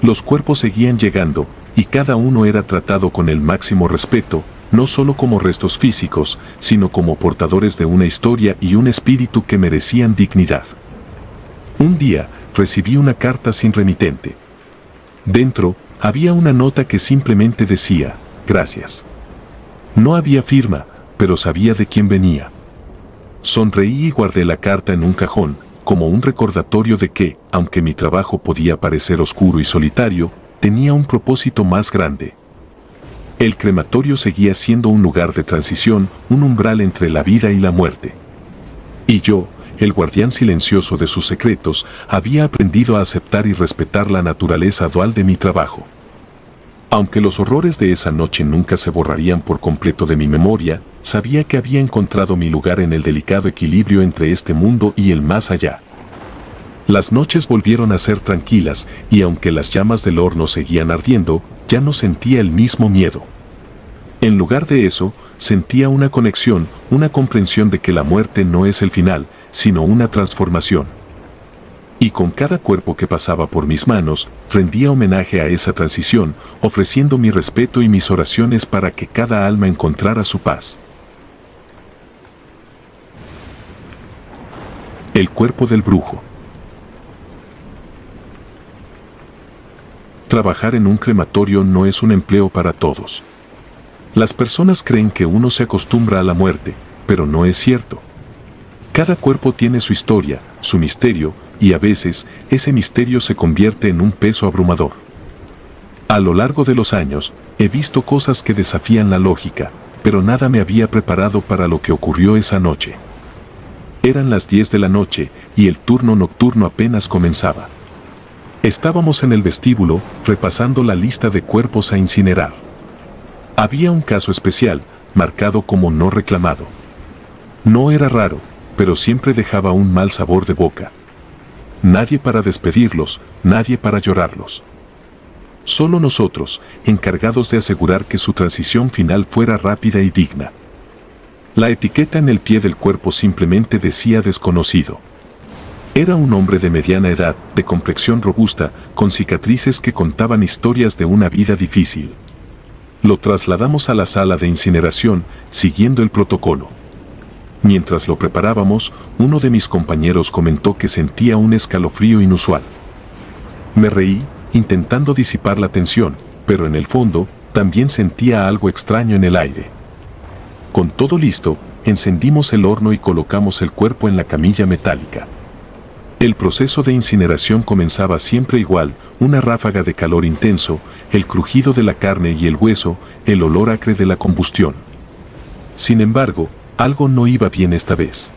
Los cuerpos seguían llegando, y cada uno era tratado con el máximo respeto, no solo como restos físicos, sino como portadores de una historia y un espíritu que merecían dignidad. Un día, recibí una carta sin remitente. Dentro, había una nota que simplemente decía, gracias. No había firma, pero sabía de quién venía. Sonreí y guardé la carta en un cajón, como un recordatorio de que, aunque mi trabajo podía parecer oscuro y solitario, tenía un propósito más grande. El crematorio seguía siendo un lugar de transición, un umbral entre la vida y la muerte. Y yo, el guardián silencioso de sus secretos, había aprendido a aceptar y respetar la naturaleza dual de mi trabajo. Aunque los horrores de esa noche nunca se borrarían por completo de mi memoria, sabía que había encontrado mi lugar en el delicado equilibrio entre este mundo y el más allá. Las noches volvieron a ser tranquilas, y aunque las llamas del horno seguían ardiendo, ya no sentía el mismo miedo. En lugar de eso, sentía una conexión, una comprensión de que la muerte no es el final, sino una transformación. Y con cada cuerpo que pasaba por mis manos, rendía homenaje a esa transición, ofreciendo mi respeto y mis oraciones para que cada alma encontrara su paz. El cuerpo del brujo. Trabajar en un crematorio no es un empleo para todos. Las personas creen que uno se acostumbra a la muerte, pero no es cierto. Cada cuerpo tiene su historia, su misterio, y a veces, ese misterio se convierte en un peso abrumador. A lo largo de los años, he visto cosas que desafían la lógica, pero nada me había preparado para lo que ocurrió esa noche. Eran las 10 de la noche, y el turno nocturno apenas comenzaba. Estábamos en el vestíbulo, repasando la lista de cuerpos a incinerar. Había un caso especial, marcado como no reclamado. No era raro, pero siempre dejaba un mal sabor de boca. Nadie para despedirlos, nadie para llorarlos. Solo nosotros, encargados de asegurar que su transición final fuera rápida y digna. La etiqueta en el pie del cuerpo simplemente decía desconocido. Era un hombre de mediana edad, de complexión robusta, con cicatrices que contaban historias de una vida difícil. Lo trasladamos a la sala de incineración, siguiendo el protocolo. Mientras lo preparábamos, uno de mis compañeros comentó que sentía un escalofrío inusual. Me reí, intentando disipar la tensión, pero en el fondo, también sentía algo extraño en el aire. Con todo listo, encendimos el horno y colocamos el cuerpo en la camilla metálica. El proceso de incineración comenzaba siempre igual, una ráfaga de calor intenso, el crujido de la carne y el hueso, el olor acre de la combustión. Sin embargo, algo no iba bien esta vez.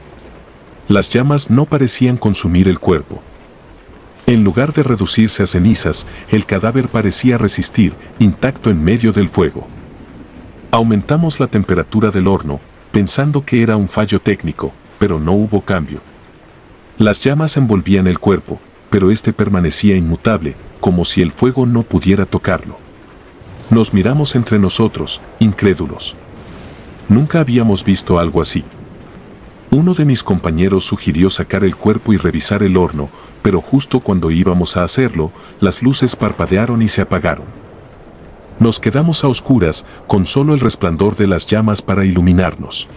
Las llamas no parecían consumir el cuerpo. En lugar de reducirse a cenizas, el cadáver parecía resistir, intacto en medio del fuego. Aumentamos la temperatura del horno, pensando que era un fallo técnico, pero no hubo cambio. Las llamas envolvían el cuerpo, pero este permanecía inmutable, como si el fuego no pudiera tocarlo. Nos miramos entre nosotros, incrédulos. Nunca habíamos visto algo así. Uno de mis compañeros sugirió sacar el cuerpo y revisar el horno, pero justo cuando íbamos a hacerlo, las luces parpadearon y se apagaron. Nos quedamos a oscuras, con solo el resplandor de las llamas para iluminarnos.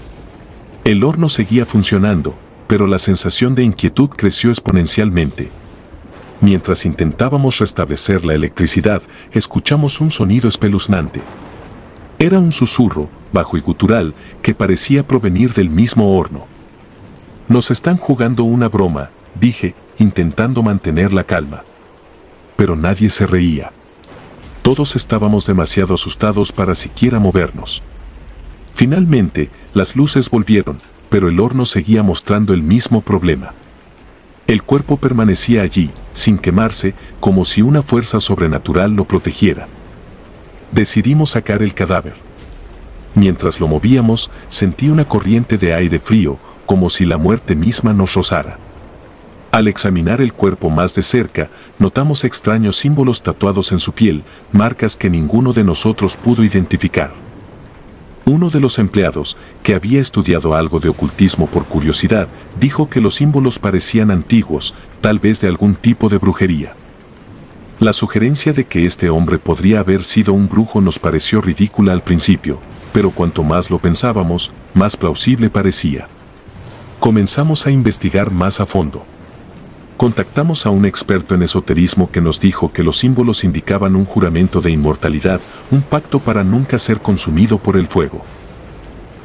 El horno seguía funcionando, pero la sensación de inquietud creció exponencialmente. Mientras intentábamos restablecer la electricidad, escuchamos un sonido espeluznante. Era un susurro, bajo y gutural, que parecía provenir del mismo horno. Nos están jugando una broma, dije, intentando mantener la calma. Pero nadie se reía. Todos estábamos demasiado asustados para siquiera movernos. Finalmente, las luces volvieron, pero el horno seguía mostrando el mismo problema. El cuerpo permanecía allí, sin quemarse, como si una fuerza sobrenatural lo protegiera. Decidimos sacar el cadáver. Mientras lo movíamos, sentí una corriente de aire frío, como si la muerte misma nos rozara. Al examinar el cuerpo más de cerca, notamos extraños símbolos tatuados en su piel, marcas que ninguno de nosotros pudo identificar. Uno de los empleados, que había estudiado algo de ocultismo por curiosidad, dijo que los símbolos parecían antiguos, tal vez de algún tipo de brujería. La sugerencia de que este hombre podría haber sido un brujo nos pareció ridícula al principio, pero cuanto más lo pensábamos, más plausible parecía. Comenzamos a investigar más a fondo. Contactamos a un experto en esoterismo que nos dijo que los símbolos indicaban un juramento de inmortalidad, un pacto para nunca ser consumido por el fuego.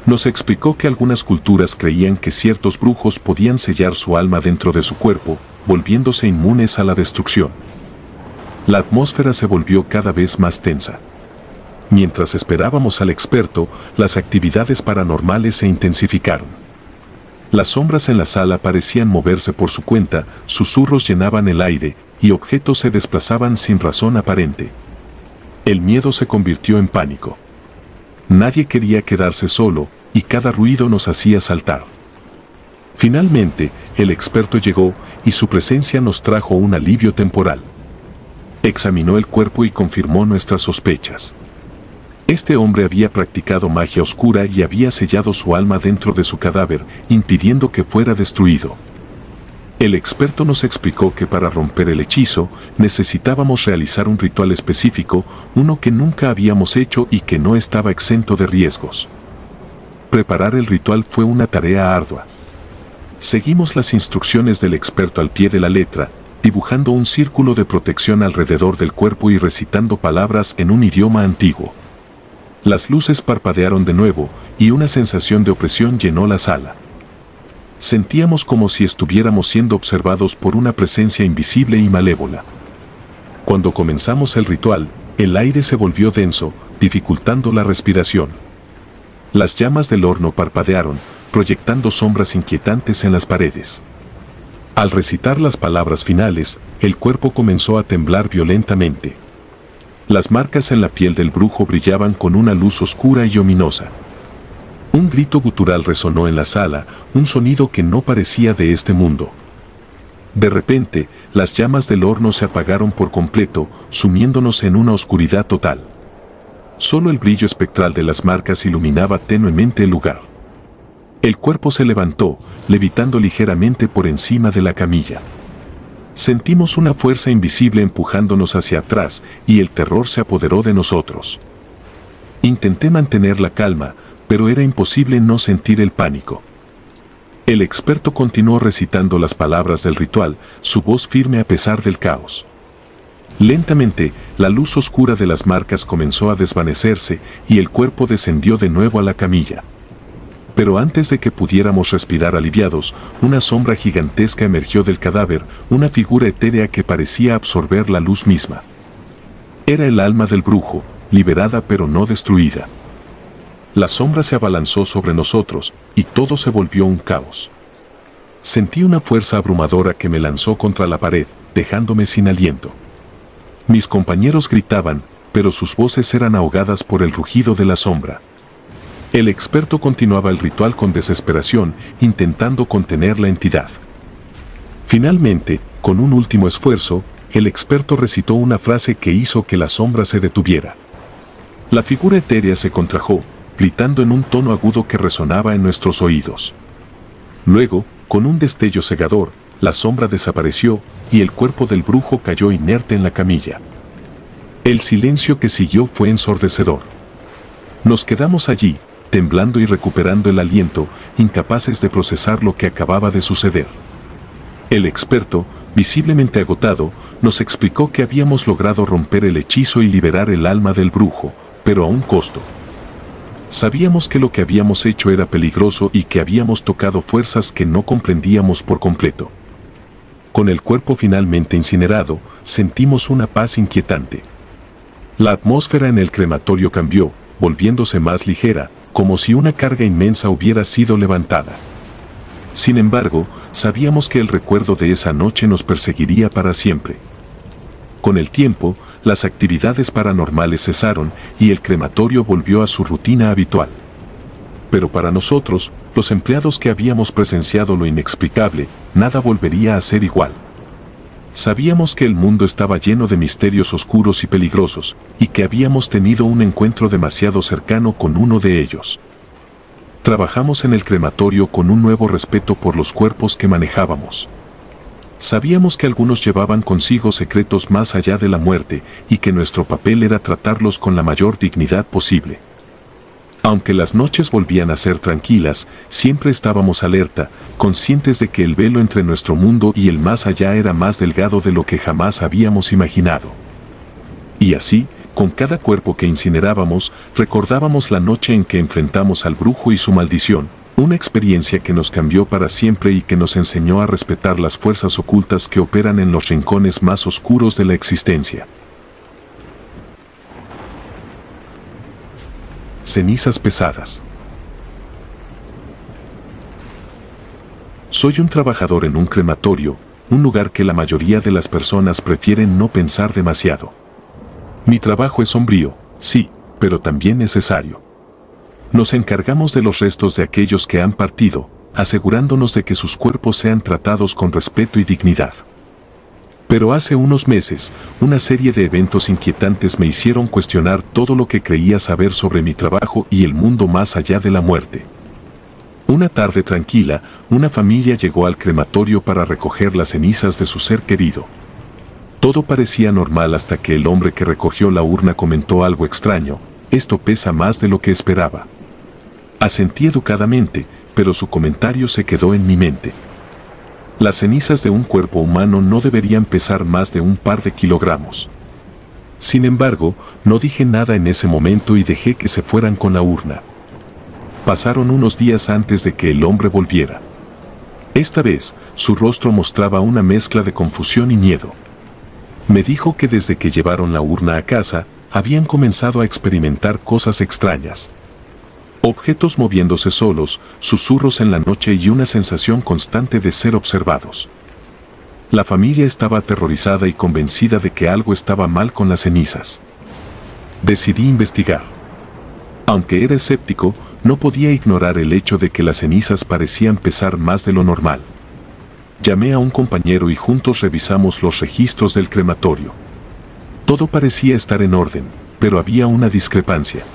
Nos explicó que algunas culturas creían que ciertos brujos podían sellar su alma dentro de su cuerpo, volviéndose inmunes a la destrucción. La atmósfera se volvió cada vez más tensa. Mientras esperábamos al experto, las actividades paranormales se intensificaron. Las sombras en la sala parecían moverse por su cuenta, susurros llenaban el aire, y objetos se desplazaban sin razón aparente. El miedo se convirtió en pánico. Nadie quería quedarse solo, y cada ruido nos hacía saltar. Finalmente, el experto llegó, y su presencia nos trajo un alivio temporal. Examinó el cuerpo y confirmó nuestras sospechas. Este hombre había practicado magia oscura y había sellado su alma dentro de su cadáver, impidiendo que fuera destruido. El experto nos explicó que para romper el hechizo, necesitábamos realizar un ritual específico, uno que nunca habíamos hecho y que no estaba exento de riesgos. Preparar el ritual fue una tarea ardua. Seguimos las instrucciones del experto al pie de la letra, dibujando un círculo de protección alrededor del cuerpo y recitando palabras en un idioma antiguo. Las luces parpadearon de nuevo, y una sensación de opresión llenó la sala. Sentíamos como si estuviéramos siendo observados por una presencia invisible y malévola. Cuando comenzamos el ritual, el aire se volvió denso, dificultando la respiración. Las llamas del horno parpadearon, proyectando sombras inquietantes en las paredes. Al recitar las palabras finales, el cuerpo comenzó a temblar violentamente. Las marcas en la piel del brujo brillaban con una luz oscura y ominosa. Un grito gutural resonó en la sala, un sonido que no parecía de este mundo. De repente, las llamas del horno se apagaron por completo, sumiéndonos en una oscuridad total. Solo el brillo espectral de las marcas iluminaba tenuemente el lugar. El cuerpo se levantó, levitando ligeramente por encima de la camilla. Sentimos una fuerza invisible empujándonos hacia atrás y el terror se apoderó de nosotros. Intenté mantener la calma, pero era imposible no sentir el pánico. El experto continuó recitando las palabras del ritual, su voz firme a pesar del caos. Lentamente, la luz oscura de las marcas comenzó a desvanecerse y el cuerpo descendió de nuevo a la camilla. Pero antes de que pudiéramos respirar aliviados, una sombra gigantesca emergió del cadáver, una figura etérea que parecía absorber la luz misma. Era el alma del brujo, liberada pero no destruida. La sombra se abalanzó sobre nosotros, y todo se volvió un caos. Sentí una fuerza abrumadora que me lanzó contra la pared, dejándome sin aliento. Mis compañeros gritaban, pero sus voces eran ahogadas por el rugido de la sombra. El experto continuaba el ritual con desesperación, intentando contener la entidad. Finalmente, con un último esfuerzo, el experto recitó una frase que hizo que la sombra se detuviera. La figura etérea se contrajo, gritando en un tono agudo que resonaba en nuestros oídos. Luego, con un destello cegador, la sombra desapareció y el cuerpo del brujo cayó inerte en la camilla. El silencio que siguió fue ensordecedor. Nos quedamos allí, temblando y recuperando el aliento, incapaces de procesar lo que acababa de suceder. El experto, visiblemente agotado, nos explicó que habíamos logrado romper el hechizo y liberar el alma del brujo, pero a un costo. Sabíamos que lo que habíamos hecho era peligroso y que habíamos tocado fuerzas que no comprendíamos por completo. Con el cuerpo finalmente incinerado, sentimos una paz inquietante. La atmósfera en el crematorio cambió, volviéndose más ligera, como si una carga inmensa hubiera sido levantada. Sin embargo, sabíamos que el recuerdo de esa noche nos perseguiría para siempre. Con el tiempo, las actividades paranormales cesaron y el crematorio volvió a su rutina habitual. Pero para nosotros, los empleados que habíamos presenciado lo inexplicable, nada volvería a ser igual. Sabíamos que el mundo estaba lleno de misterios oscuros y peligrosos, y que habíamos tenido un encuentro demasiado cercano con uno de ellos. Trabajamos en el crematorio con un nuevo respeto por los cuerpos que manejábamos. Sabíamos que algunos llevaban consigo secretos más allá de la muerte, y que nuestro papel era tratarlos con la mayor dignidad posible. Aunque las noches volvían a ser tranquilas, siempre estábamos alerta, conscientes de que el velo entre nuestro mundo y el más allá era más delgado de lo que jamás habíamos imaginado. Y así, con cada cuerpo que incinerábamos, recordábamos la noche en que enfrentamos al brujo y su maldición, una experiencia que nos cambió para siempre y que nos enseñó a respetar las fuerzas ocultas que operan en los rincones más oscuros de la existencia. Cenizas pesadas. Soy un trabajador en un crematorio, un lugar que la mayoría de las personas prefieren no pensar demasiado. Mi trabajo es sombrío, sí, pero también necesario. Nos encargamos de los restos de aquellos que han partido, asegurándonos de que sus cuerpos sean tratados con respeto y dignidad. Pero hace unos meses, una serie de eventos inquietantes me hicieron cuestionar todo lo que creía saber sobre mi trabajo y el mundo más allá de la muerte. Una tarde tranquila, una familia llegó al crematorio para recoger las cenizas de su ser querido. Todo parecía normal hasta que el hombre que recogió la urna comentó algo extraño: esto pesa más de lo que esperaba. Asentí educadamente, pero su comentario se quedó en mi mente. Las cenizas de un cuerpo humano no deberían pesar más de un par de kilogramos. Sin embargo, no dije nada en ese momento y dejé que se fueran con la urna. Pasaron unos días antes de que el hombre volviera. Esta vez, su rostro mostraba una mezcla de confusión y miedo. Me dijo que desde que llevaron la urna a casa, habían comenzado a experimentar cosas extrañas. Objetos moviéndose solos, susurros en la noche y una sensación constante de ser observados. La familia estaba aterrorizada y convencida de que algo estaba mal con las cenizas. Decidí investigar. Aunque era escéptico, no podía ignorar el hecho de que las cenizas parecían pesar más de lo normal. Llamé a un compañero y juntos revisamos los registros del crematorio. Todo parecía estar en orden, pero había una discrepancia.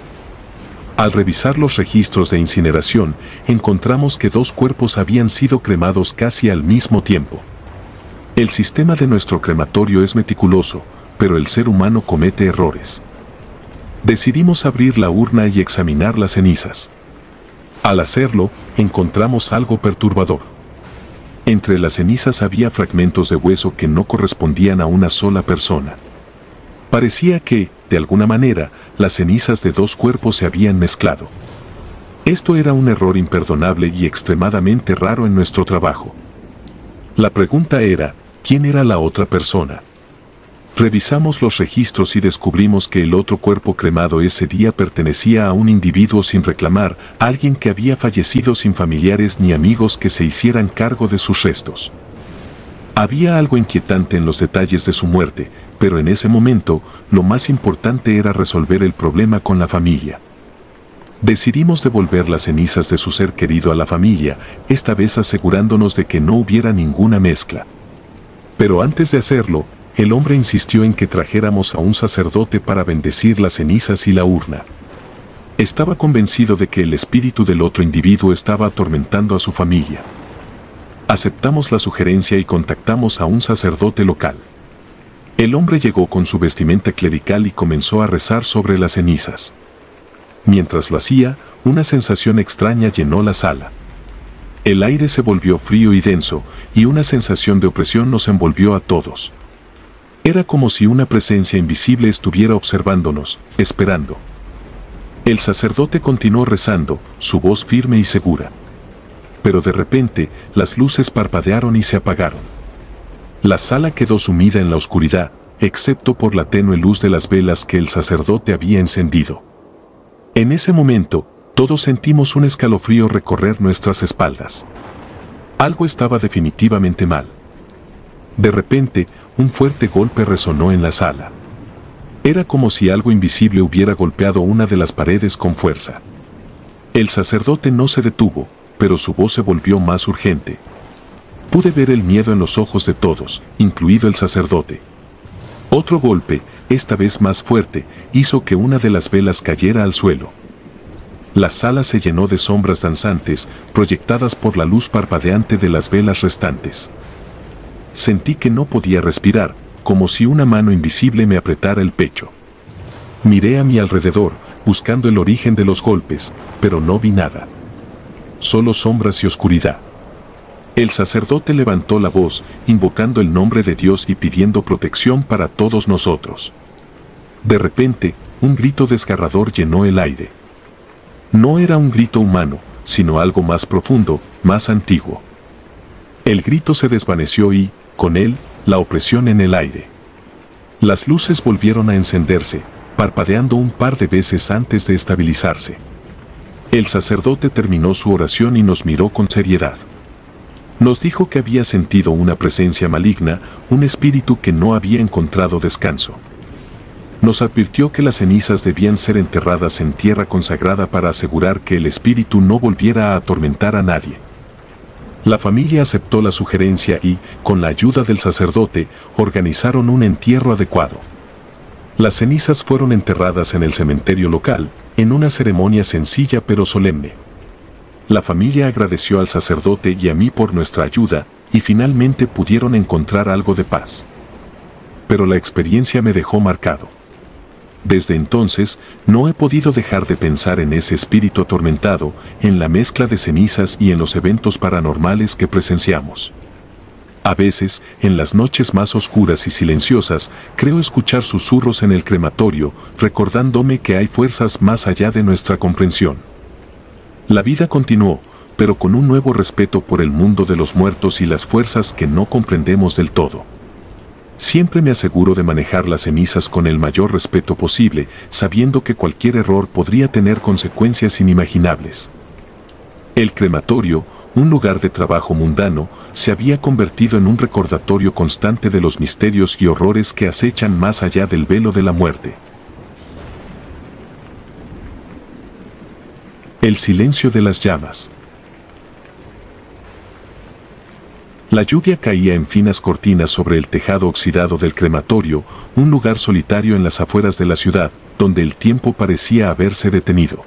Al revisar los registros de incineración, encontramos que 2 cuerpos habían sido cremados casi al mismo tiempo. El sistema de nuestro crematorio es meticuloso, pero el ser humano comete errores. Decidimos abrir la urna y examinar las cenizas. Al hacerlo, encontramos algo perturbador. Entre las cenizas había fragmentos de hueso que no correspondían a una sola persona. Parecía que, de alguna manera, las cenizas de 2 cuerpos se habían mezclado. Esto era un error imperdonable y extremadamente raro en nuestro trabajo. La pregunta era, ¿quién era la otra persona? Revisamos los registros y descubrimos que el otro cuerpo cremado ese día pertenecía a un individuo sin reclamar, alguien que había fallecido sin familiares ni amigos que se hicieran cargo de sus restos. Había algo inquietante en los detalles de su muerte, pero en ese momento, lo más importante era resolver el problema con la familia. Decidimos devolver las cenizas de su ser querido a la familia, esta vez asegurándonos de que no hubiera ninguna mezcla. Pero antes de hacerlo, el hombre insistió en que trajéramos a un sacerdote para bendecir las cenizas y la urna. Estaba convencido de que el espíritu del otro individuo estaba atormentando a su familia. Aceptamos la sugerencia y contactamos a un sacerdote local. El hombre llegó con su vestimenta clerical y comenzó a rezar sobre las cenizas. Mientras lo hacía, una sensación extraña llenó la sala. El aire se volvió frío y denso, y una sensación de opresión nos envolvió a todos. Era como si una presencia invisible estuviera observándonos, esperando. El sacerdote continuó rezando, su voz firme y segura. Pero de repente, las luces parpadearon y se apagaron. La sala quedó sumida en la oscuridad, excepto por la tenue luz de las velas que el sacerdote había encendido. En ese momento, todos sentimos un escalofrío recorrer nuestras espaldas. Algo estaba definitivamente mal. De repente, un fuerte golpe resonó en la sala. Era como si algo invisible hubiera golpeado una de las paredes con fuerza. El sacerdote no se detuvo, pero su voz se volvió más urgente. Pude ver el miedo en los ojos de todos, incluido el sacerdote. Otro golpe, esta vez más fuerte, hizo que una de las velas cayera al suelo. La sala se llenó de sombras danzantes, proyectadas por la luz parpadeante de las velas restantes. Sentí que no podía respirar, como si una mano invisible me apretara el pecho. Miré a mi alrededor, buscando el origen de los golpes, pero no vi nada. Solo sombras y oscuridad. El sacerdote levantó la voz, invocando el nombre de Dios y pidiendo protección para todos nosotros. De repente, un grito desgarrador llenó el aire. No era un grito humano, sino algo más profundo, más antiguo. El grito se desvaneció y, con él, la opresión en el aire. Las luces volvieron a encenderse, parpadeando un par de veces antes de estabilizarse. El sacerdote terminó su oración y nos miró con seriedad. Nos dijo que había sentido una presencia maligna, un espíritu que no había encontrado descanso. Nos advirtió que las cenizas debían ser enterradas en tierra consagrada para asegurar que el espíritu no volviera a atormentar a nadie. La familia aceptó la sugerencia y, con la ayuda del sacerdote, organizaron un entierro adecuado. Las cenizas fueron enterradas en el cementerio local, en una ceremonia sencilla pero solemne. La familia agradeció al sacerdote y a mí por nuestra ayuda, y finalmente pudieron encontrar algo de paz. Pero la experiencia me dejó marcado. Desde entonces, no he podido dejar de pensar en ese espíritu atormentado, en la mezcla de cenizas y en los eventos paranormales que presenciamos. A veces, en las noches más oscuras y silenciosas, creo escuchar susurros en el crematorio, recordándome que hay fuerzas más allá de nuestra comprensión. La vida continuó, pero con un nuevo respeto por el mundo de los muertos y las fuerzas que no comprendemos del todo. Siempre me aseguro de manejar las cenizas con el mayor respeto posible, sabiendo que cualquier error podría tener consecuencias inimaginables. El crematorio, un lugar de trabajo mundano, se había convertido en un recordatorio constante de los misterios y horrores que acechan más allá del velo de la muerte. El silencio de las llamas. La lluvia caía en finas cortinas sobre el tejado oxidado del crematorio, un lugar solitario en las afueras de la ciudad, donde el tiempo parecía haberse detenido.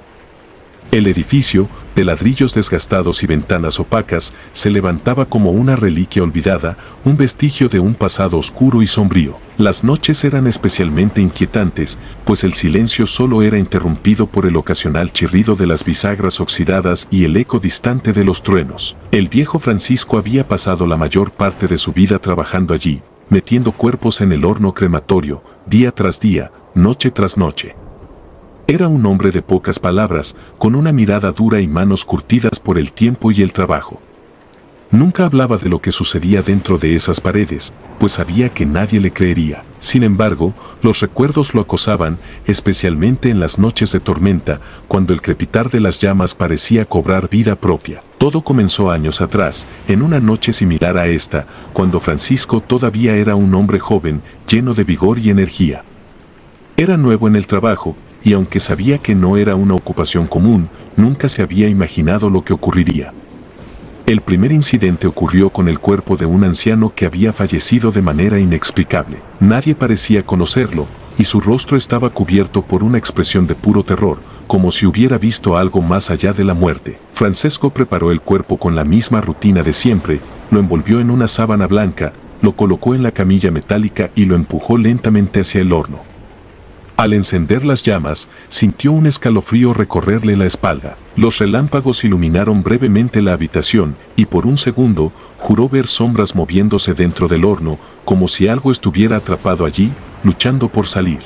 El edificio, de ladrillos desgastados y ventanas opacas, se levantaba como una reliquia olvidada, un vestigio de un pasado oscuro y sombrío. Las noches eran especialmente inquietantes, pues el silencio solo era interrumpido por el ocasional chirrido de las bisagras oxidadas y el eco distante de los truenos. El viejo Francisco había pasado la mayor parte de su vida trabajando allí, metiendo cuerpos en el horno crematorio, día tras día, noche tras noche. Era un hombre de pocas palabras, con una mirada dura y manos curtidas por el tiempo y el trabajo. Nunca hablaba de lo que sucedía dentro de esas paredes, pues sabía que nadie le creería. Sin embargo, los recuerdos lo acosaban, especialmente en las noches de tormenta, cuando el crepitar de las llamas parecía cobrar vida propia. Todo comenzó años atrás, en una noche similar a esta, cuando Francisco todavía era un hombre joven, lleno de vigor y energía. Era nuevo en el trabajo, y aunque sabía que no era una ocupación común, nunca se había imaginado lo que ocurriría. El primer incidente ocurrió con el cuerpo de un anciano que había fallecido de manera inexplicable. Nadie parecía conocerlo, y su rostro estaba cubierto por una expresión de puro terror, como si hubiera visto algo más allá de la muerte. Francesco preparó el cuerpo con la misma rutina de siempre, lo envolvió en una sábana blanca, lo colocó en la camilla metálica y lo empujó lentamente hacia el horno. Al encender las llamas, sintió un escalofrío recorrerle la espalda. Los relámpagos iluminaron brevemente la habitación y por un segundo juró ver sombras moviéndose dentro del horno, como si algo estuviera atrapado allí, luchando por salir.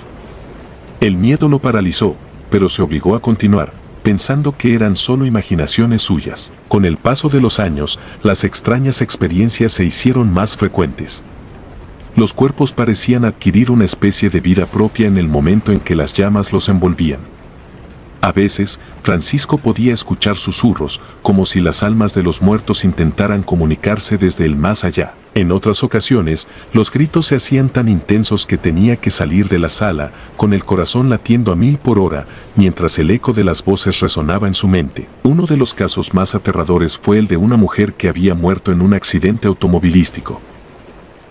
El miedo lo paralizó, pero se obligó a continuar, pensando que eran solo imaginaciones suyas. Con el paso de los años, las extrañas experiencias se hicieron más frecuentes. Los cuerpos parecían adquirir una especie de vida propia en el momento en que las llamas los envolvían. A veces, Francisco podía escuchar susurros, como si las almas de los muertos intentaran comunicarse desde el más allá. En otras ocasiones, los gritos se hacían tan intensos que tenía que salir de la sala, con el corazón latiendo a 1000 por hora, mientras el eco de las voces resonaba en su mente. Uno de los casos más aterradores fue el de una mujer que había muerto en un accidente automovilístico.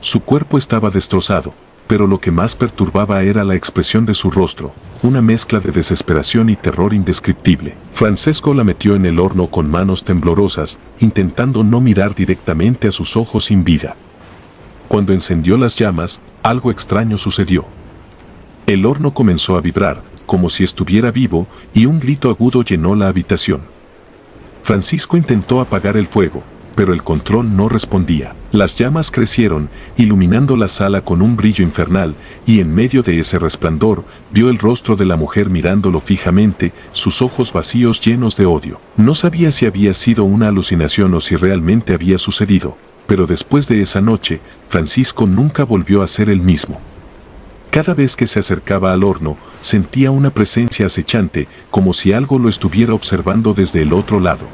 Su cuerpo estaba destrozado, pero lo que más perturbaba era la expresión de su rostro, una mezcla de desesperación y terror indescriptible. Francesco la metió en el horno con manos temblorosas, intentando no mirar directamente a sus ojos sin vida. Cuando encendió las llamas, algo extraño sucedió. El horno comenzó a vibrar, como si estuviera vivo, y un grito agudo llenó la habitación. Francisco intentó apagar el fuego, pero el control no respondía. Las llamas crecieron, iluminando la sala con un brillo infernal, y en medio de ese resplandor, vio el rostro de la mujer mirándolo fijamente, sus ojos vacíos llenos de odio. No sabía si había sido una alucinación o si realmente había sucedido, pero después de esa noche, Francisco nunca volvió a ser el mismo. Cada vez que se acercaba al horno, sentía una presencia acechante, como si algo lo estuviera observando desde el otro lado.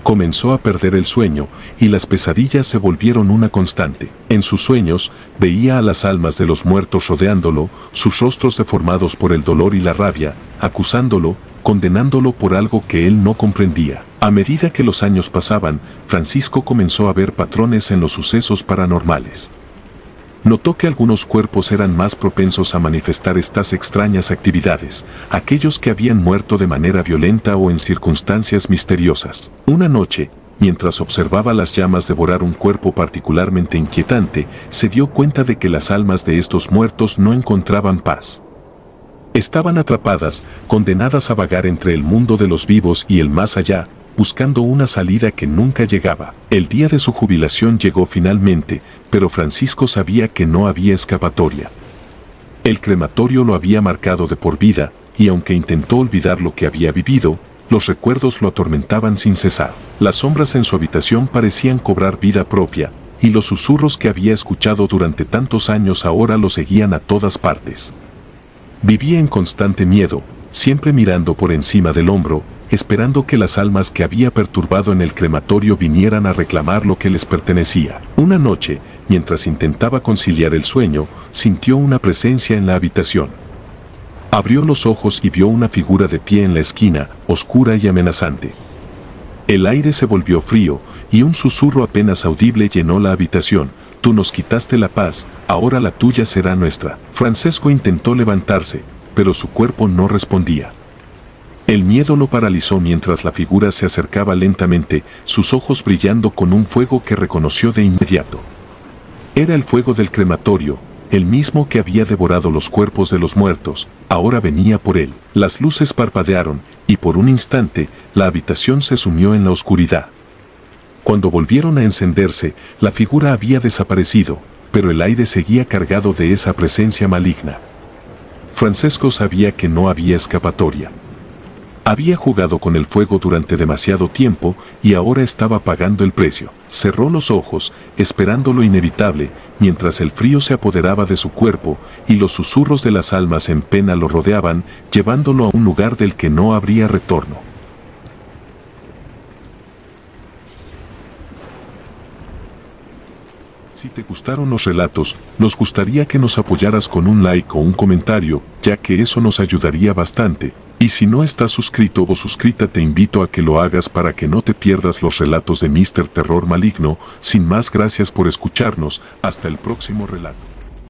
Comenzó a perder el sueño, y las pesadillas se volvieron una constante. En sus sueños, veía a las almas de los muertos rodeándolo, sus rostros deformados por el dolor y la rabia, acusándolo, condenándolo por algo que él no comprendía. A medida que los años pasaban, Francisco comenzó a ver patrones en los sucesos paranormales. Notó que algunos cuerpos eran más propensos a manifestar estas extrañas actividades, aquellos que habían muerto de manera violenta o en circunstancias misteriosas. Una noche, mientras observaba las llamas devorar un cuerpo particularmente inquietante, se dio cuenta de que las almas de estos muertos no encontraban paz. Estaban atrapadas, condenadas a vagar entre el mundo de los vivos y el más allá, buscando una salida que nunca llegaba. El día de su jubilación llegó finalmente, pero Francisco sabía que no había escapatoria. El crematorio lo había marcado de por vida, y aunque intentó olvidar lo que había vivido, los recuerdos lo atormentaban sin cesar. Las sombras en su habitación parecían cobrar vida propia, y los susurros que había escuchado durante tantos años ahora lo seguían a todas partes. Vivía en constante miedo, siempre mirando por encima del hombro, esperando que las almas que había perturbado en el crematorio vinieran a reclamar lo que les pertenecía. Una noche, mientras intentaba conciliar el sueño, sintió una presencia en la habitación. Abrió los ojos y vio una figura de pie en la esquina, oscura y amenazante. El aire se volvió frío, y un susurro apenas audible llenó la habitación. Tú nos quitaste la paz, ahora la tuya será nuestra. Francesco intentó levantarse, pero su cuerpo no respondía. El miedo lo paralizó mientras la figura se acercaba lentamente, sus ojos brillando con un fuego que reconoció de inmediato. Era el fuego del crematorio, el mismo que había devorado los cuerpos de los muertos, ahora venía por él. Las luces parpadearon, y por un instante, la habitación se sumió en la oscuridad. Cuando volvieron a encenderse, la figura había desaparecido, pero el aire seguía cargado de esa presencia maligna. Francesco sabía que no había escapatoria. Había jugado con el fuego durante demasiado tiempo y ahora estaba pagando el precio. Cerró los ojos, esperando lo inevitable, mientras el frío se apoderaba de su cuerpo y los susurros de las almas en pena lo rodeaban, llevándolo a un lugar del que no habría retorno. Si te gustaron los relatos, nos gustaría que nos apoyaras con un like o un comentario, ya que eso nos ayudaría bastante. Y si no estás suscrito o suscrita, te invito a que lo hagas para que no te pierdas los relatos de Mr. Terror Maligno. Sin más, gracias por escucharnos. Hasta el próximo relato.